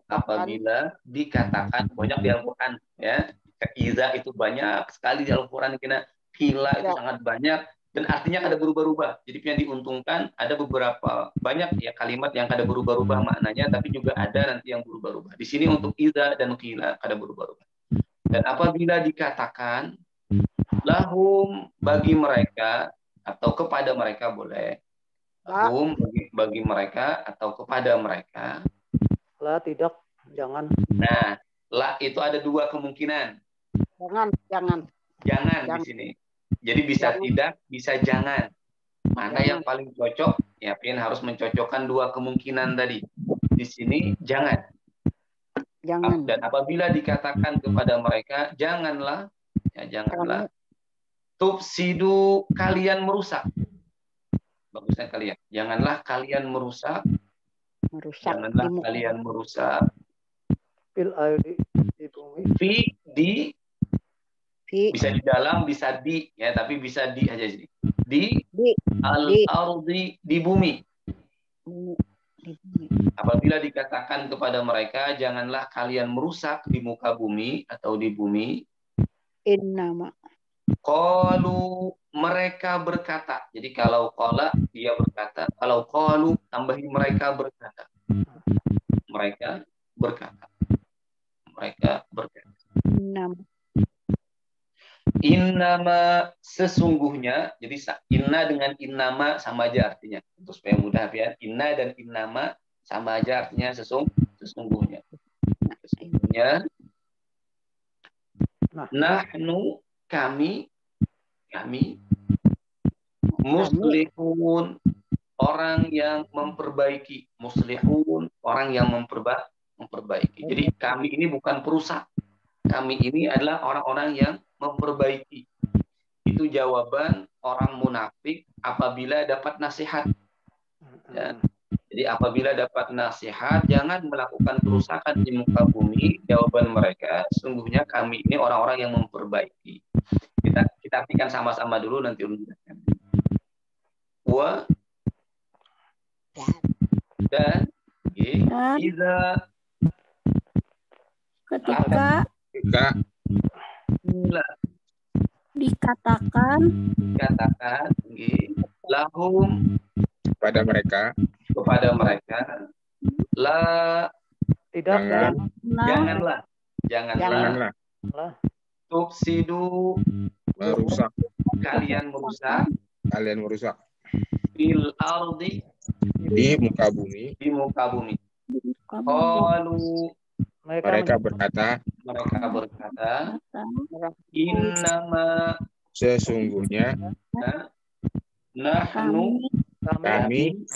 Apabila dikatakan, banyak di Al-Quran, ya. Iza itu banyak sekali di Al-Quran, kila itu sangat banyak dan artinya kada berubah-ubah. Jadi yang diuntungkan ada beberapa banyak ya kalimat yang kada berubah-ubah maknanya, tapi juga ada nanti yang berubah-ubah. Di sini untuk iza dan kila kada berubah-ubah. Dan apabila dikatakan lahum bagi mereka atau kepada mereka boleh. Lahum bagi mereka atau kepada mereka. La tidak, jangan. Nah, la itu ada dua kemungkinan. Jangan di sini. Jadi bisa tidak, bisa jangan. Mana yang paling cocok? Ya, Pin harus mencocokkan dua kemungkinan tadi. Di sini jangan. Dan apabila dikatakan kepada mereka janganlah, ya janganlah. Tufsidu, kalian merusak. Bagusnya kalian. Janganlah kalian merusak. Janganlah kalian merusak. Fil ardi, di bumi. Bisa di dalam, bisa di, ya, tapi bisa di aja sini. Di al-ardi, di bumi. Apabila dikatakan kepada mereka janganlah kalian merusak di muka bumi atau di bumi. Innama. Qalu, mereka berkata. Jadi kalau qala dia berkata, kalau qalu tambahi mereka berkata. Mereka berkata. Innama sesungguhnya. Jadi inna dengan innama sama aja artinya. Untuk supaya mudah ya. Inna dan innama sama aja artinya sesungguhnya. Sesungguhnya. Nahnu kami muslihun, orang yang memperbaiki. Muslihun, orang yang memperbaiki. Jadi kami ini bukan perusak. Kami ini adalah orang-orang yang memperbaiki. Itu jawaban orang munafik apabila dapat nasihat. Ya. Jadi apabila dapat nasihat, jangan melakukan kerusakan di muka bumi. Jawaban mereka, sungguhnya kami ini orang-orang yang memperbaiki. Kita artikan sama-sama dulu nanti ulangan. Wa dan iza ketika bila dikatakan lahum Kepada mereka. La tidak janganlah tufsidu Merusak. kalian merusak fil ardi Di muka bumi. Qalu Mereka berkata. Innama Sesungguhnya nahnu kami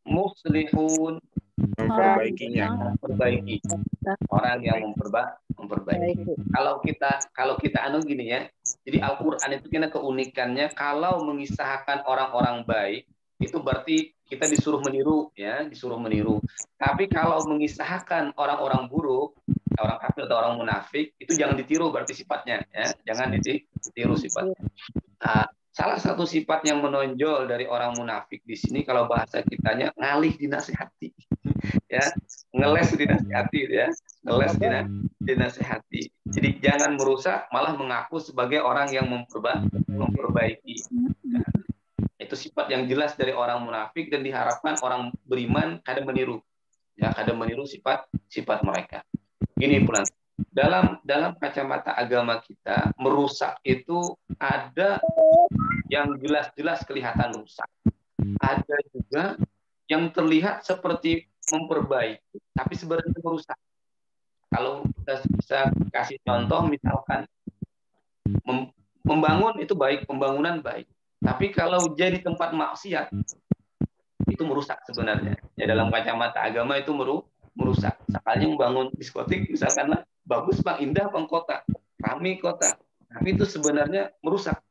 muslihun memperbaikinya. memperbaiki orang yang memperbaiki. Kalau kita anu gini ya. Jadi Al-Qur'an itu kena keunikannya kalau mengisahkan orang-orang baik itu berarti kita disuruh meniru ya, Tapi kalau mengisahkan orang-orang buruk, orang kafir atau orang munafik itu jangan ditiru berarti sifatnya ya, jangan ditiru sifatnya. Nah, salah satu sifat yang menonjol dari orang munafik di sini kalau bahasa kitanya ngalih dinasihati. Ya, ngeles dinasihati. Jadi jangan merusak, malah mengaku sebagai orang yang memperbaiki. Nah, itu sifat yang jelas dari orang munafik dan diharapkan orang beriman kadang meniru. Ya, kadang meniru sifat mereka. Gini pula dalam kacamata agama kita, merusak itu ada yang jelas-jelas kelihatan rusak. Ada juga yang terlihat seperti memperbaiki, tapi sebenarnya merusak. Kalau kita bisa kasih contoh, misalkan membangun itu baik, pembangunan baik. Tapi kalau jadi tempat maksiat, itu merusak sebenarnya. Ya, dalam kacamata agama itu merusak. Misalnya membangun diskotik, misalkanlah bagus Bang, indah Bang kota, ramai kota. Tapi itu sebenarnya merusak.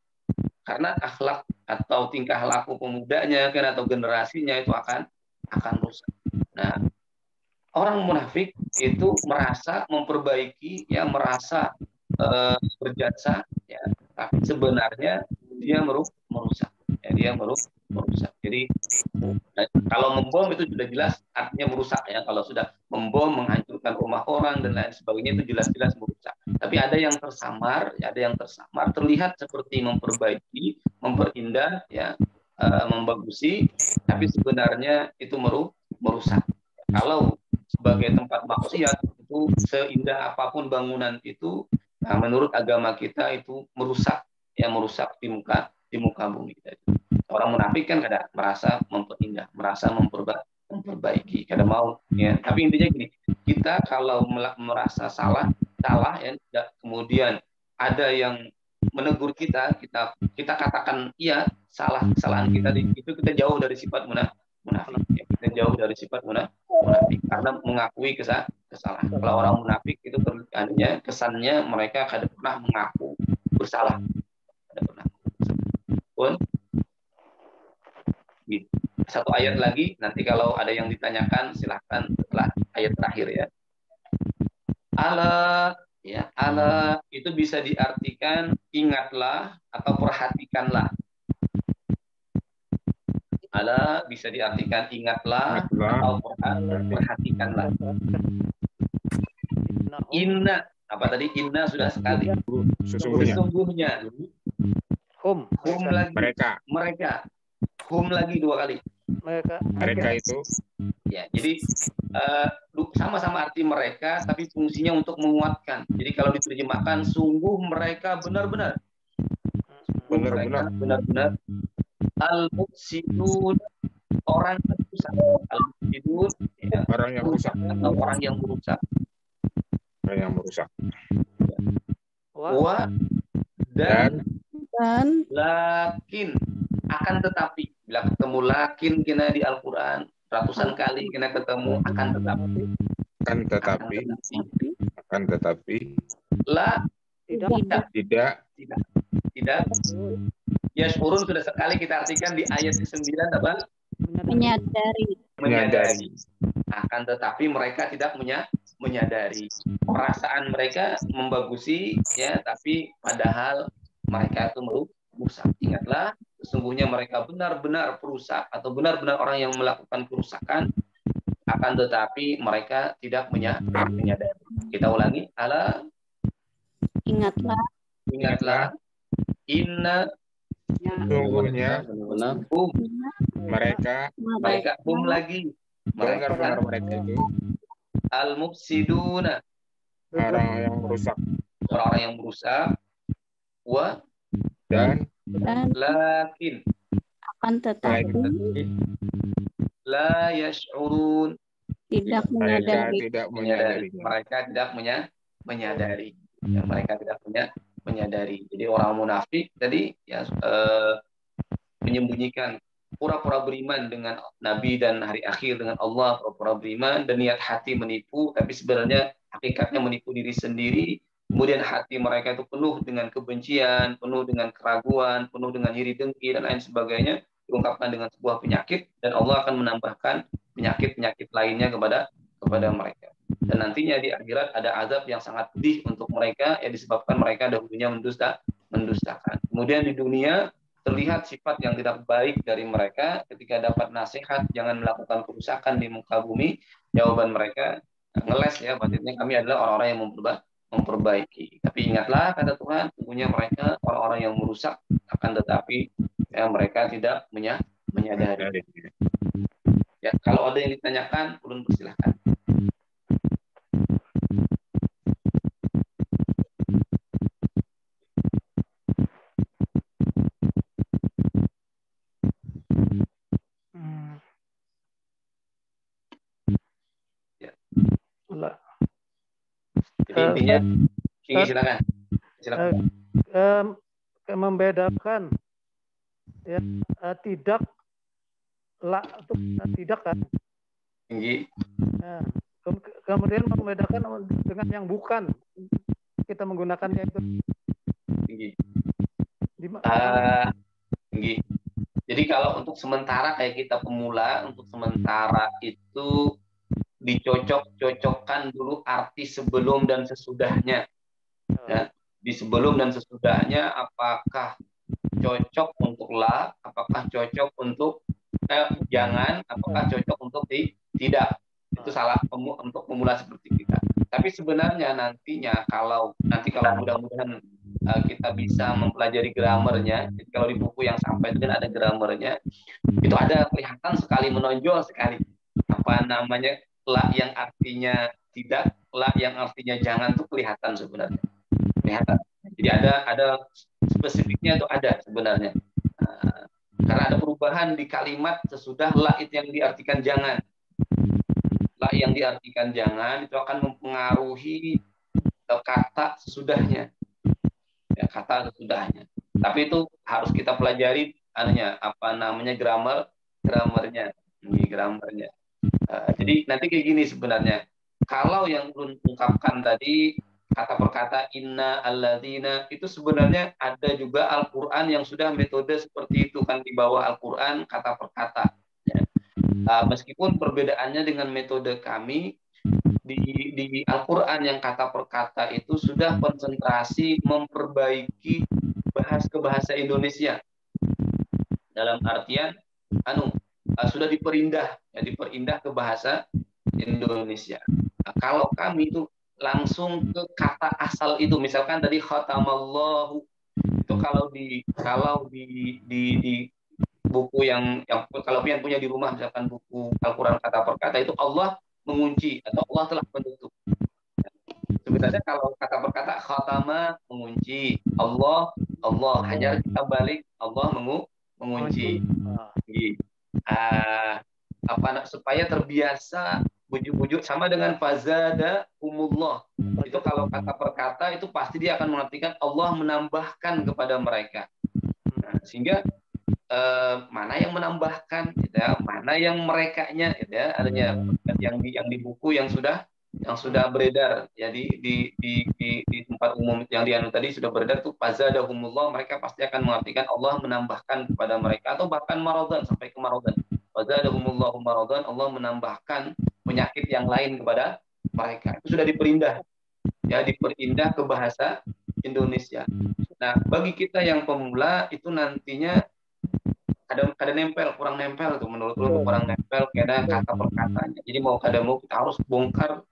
Karena akhlak atau tingkah laku pemudanya kan atau generasinya itu akan rusak. Nah, orang munafik itu merasa memperbaiki, ya merasa berjasa, ya, tapi sebenarnya dia merusak. Ya, dia merusak. Jadi kalau membom itu sudah jelas artinya merusak ya. Kalau sudah membom, menghancurkan rumah orang dan lain sebagainya itu jelas-jelas merusak. Tapi ada yang tersamar, terlihat seperti memperbaiki, memperindah, ya, membagusi, tapi sebenarnya itu merusak. Kalau sebagai tempat maksiat itu seindah apapun bangunan itu, nah, menurut agama kita itu merusak, ya merusak di muka bumi kita. Orang munafik kan kadang merasa memperindah, merasa memperbaiki, kadang mau ya. Tapi intinya gini, kita kalau merasa salah ya, kemudian ada yang menegur kita katakan iya, kesalahan kita itu kita jauh dari sifat munafik. Ya, kita jauh dari sifat munafik karena mengakui kesalahan. Kalau orang munafik itu kesannya mereka kadang pernah mengaku bersalah. Pun satu ayat lagi, nanti kalau ada yang ditanyakan silahkan setelah ayat terakhir ya. Ala itu bisa diartikan ingatlah atau perhatikanlah. Ala bisa diartikan ingatlah atau perhatikanlah. Inna, apa tadi? Inna sudah sekali. Sesungguhnya. Hum lagi. Mereka. Hum lagi 2 kali. Mereka itu. Ya, jadi sama-sama arti mereka, tapi fungsinya untuk menguatkan. Jadi kalau diterjemahkan, sungguh mereka benar-benar al-mufsidun, orang yang rusak. Al-mufsidun, ya, orang yang rusak atau orang yang merusak. Dan lakin, akan tetapi, bila ketemu lakin kena di Al-Quran ratusan kali kena ketemu akan tetapi la tidak ya, syurun sudah sekali kita artikan di ayat ke-9 apa? Menyadari. Akan tetapi mereka tidak menyadari. Perasaan mereka membagusi ya, tapi padahal mereka itu merusak. Ingatlah, sesungguhnya mereka benar-benar perusak atau benar-benar orang yang melakukan kerusakan, akan tetapi mereka tidak menyadari. Kita ulangi, ingatlah, inna Sungguhnya benar mereka lagi benar-benar mereka itu al-mufsiduna, orang yang merusak, orang-orang yang merusak, dan lakin akan tetapi la yash'urun, tidak menyadari. Mereka tidak menyadari. Ya, mereka tidak menyadari. Jadi orang munafik tadi ya menyembunyikan, pura-pura beriman dengan Nabi dan hari akhir, dengan Allah, pura-pura beriman dan niat hati menipu, tapi sebenarnya hakikatnya menipu diri sendiri. Kemudian hati mereka itu penuh dengan kebencian, penuh dengan keraguan, penuh dengan iri dengki dan lain sebagainya, diungkapkan dengan sebuah penyakit, dan Allah akan menambahkan penyakit-penyakit lainnya kepada mereka. Dan nantinya di akhirat ada azab yang sangat pedih untuk mereka, yang disebabkan mereka dahulunya mendustakan. Kemudian di dunia terlihat sifat yang tidak baik dari mereka ketika dapat nasihat jangan melakukan kerusakan di muka bumi. Jawaban mereka ngeles ya, maksudnya kami adalah orang-orang yang memperbaiki. Tapi ingatlah, kata Tuhan, sungguhnya mereka orang-orang yang merusak, akan tetapi ya, mereka tidak menyadari. Ya, kalau ada yang ditanyakan, ulun persilahkan. Jadi intinya, silakan. Membedakan ya, tidak kan. Nah, kemudian membedakan dengan yang bukan, kita menggunakannya itu. Jadi kalau untuk sementara kayak kita pemula, untuk sementara itu dicocok-cocokkan dulu arti sebelum dan sesudahnya. Ya, di sebelum dan sesudahnya apakah cocok untuk la, apakah cocok untuk jangan, apakah cocok untuk tidak. Itu salah untuk pemula seperti kita. Tapi sebenarnya nantinya kalau mudah-mudahan kita bisa mempelajari gramernya, jadi kalau di buku yang sampai itu kan ada gramernya, itu ada kelihatan sekali, menonjol sekali apa namanya la yang artinya tidak, la yang artinya jangan, tuh kelihatan sebenarnya. Kelihatan. Jadi ada spesifiknya itu ada sebenarnya. Karena ada perubahan di kalimat sesudah la itu yang diartikan jangan. La yang diartikan jangan itu akan mempengaruhi kata sesudahnya. Ya, kata sesudahnya. Tapi itu harus kita pelajari gramernya. Jadi nanti kayak gini sebenarnya. Kalau yang belum ungkapkan tadi kata per kata inna alladzina, itu sebenarnya ada juga Al-Qur'an yang sudah metode seperti itu kan, di bawah Al-Qur'an kata per kata. Ya. Meskipun perbedaannya dengan metode kami di Al-Qur'an yang kata per kata itu sudah konsentrasi memperbaiki ke bahasa Indonesia. Dalam artian sudah diperindah ke bahasa Indonesia. Nah, kalau kami itu langsung ke kata asal itu, misalkan tadi khatamallahu itu kalau di buku yang kalau kalian punya di rumah, misalkan buku Al-Qur'an kata per kata itu Allah mengunci atau Allah telah menutup. Sebenarnya kalau kata per kata khatama mengunci, Allah hanya kita balik Allah mengunci. Supaya terbiasa bujuk-bujuk sama dengan fazada umullah. Itu kalau kata per kata itu pasti dia akan mengartikan Allah menambahkan kepada mereka. Nah, sehingga mana yang menambahkan, gitu ya, mana yang merekanya, gitu ya, adanya yang di buku yang sudah beredar ya di tempat umum yang dianu tadi sudah beredar tuh fazadahumullah, mereka pasti akan mengartikan Allah menambahkan kepada mereka, atau bahkan maradan, sampai ke maradan. Fazadahumullahu maradan, Allah menambahkan penyakit yang lain kepada mereka. Itu sudah diperindah ke bahasa Indonesia. Nah, bagi kita yang pemula itu nantinya kadang nempel, kurang nempel tuh menurut lu, kurang nempel karena kata per katanya. Jadi mau kita harus bongkar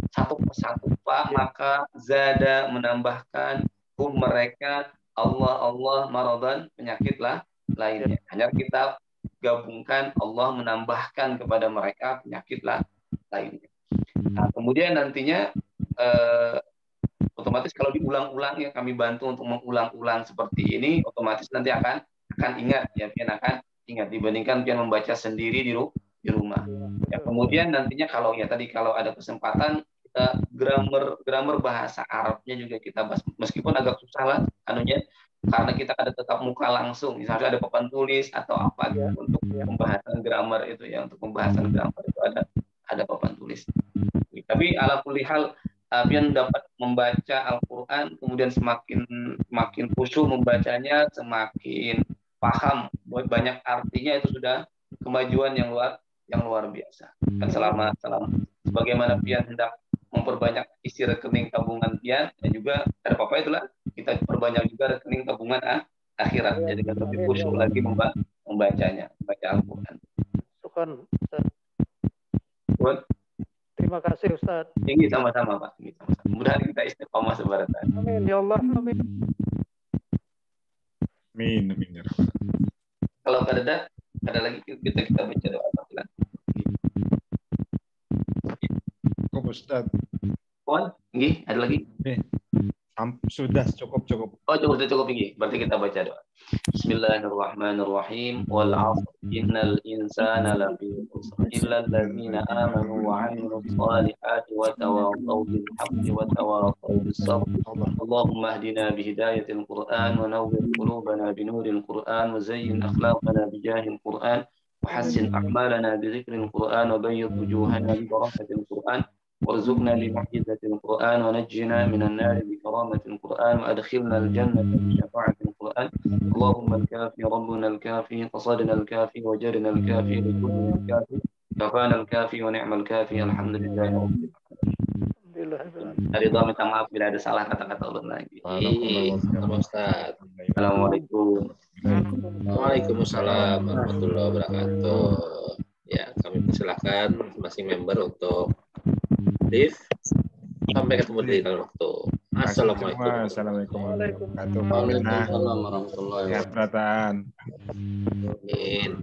satu persatu, Pak. Maka zada menambahkan mereka, Allah maradan, penyakitlah lainnya. Hanya kita gabungkan, Allah menambahkan kepada mereka penyakitlah lainnya. Nah, kemudian nantinya otomatis kalau diulang-ulang, ya kami bantu untuk mengulang-ulang seperti ini, otomatis nanti akan ingat, ya pian akan ingat dibandingkan pian membaca sendiri di rumah. Ya, kemudian nantinya kalau ada kesempatan, kita grammar bahasa Arabnya juga kita bahas, meskipun agak susah lah anunya, karena kita ada tetap muka langsung, misalnya ada papan tulis atau apa gitu, untuk pembahasan grammar itu ya, untuk pembahasan grammar itu ada papan tulis. Tapi ala kulli hal, pian dapat membaca Al-Quran, kemudian semakin khusyuk membacanya, semakin paham banyak artinya, itu sudah kemajuan yang luar biasa. Dan selama sebagaimana pian hendak memperbanyak isi rekening tabungan pian, dan juga ada apa-apa itulah kita perbanyak juga rekening tabungan akhirat, jadi kita lebih khusyuk lagi membacanya, membaca Al-Quran. Terima kasih Ustaz. Tinggi sama-sama Pak. Mudah-mudahan kita istiqomah sebaratan. Amin ya Allah. Amin. Amin. Kalau ada lagi kita baca doa. Cukup Ustaz. Puan, nggih, ada lagi? Sudah cukup. Oh, cukup nggih. Berarti kita baca doa. Bismillahirrahmanirrahim. Wal 'asr innal insana lafi khusr illa alladziina aamanu wa 'amilus shalihati wa tawassaw bil haqqi wa tawassaw bis sabr. Allahumma ihdina bi hidayatil Qur'an wa nawwir qulubana bi nuril Qur'an wa zayyin akhlaqana bi jahil Qur'an wa hassin a'malana bi dzikril Qur'an wa bayyid wujuhana bi barakatil Qur'an. وارزقنا بمعجزة القرآن ونجنا من النار بكرامة القرآن وأدخلنا الجنة بشفاعة القرآن. اللهم الكافي ربنا الكافي قصدنا الكافي وجرنا الكافي لكل الكافي كفانا الكافي ونعم الكافي الحمد لله رب العالمين. Ridha, minta maaf bila ada salah kata-kata ulun lagi. Ustaz. Assalamualaikum. Waalaikumsalam warahmatullahi wabarakatuh. Ya, kami persilahkan masing member untuk live. Sampai ketemu di lain waktu. Assalamualaikum. Assalamualaikum warahmatullahi Waalaikumsalam warahmatullahi wabarakatuh. wabarakatuh. Amin.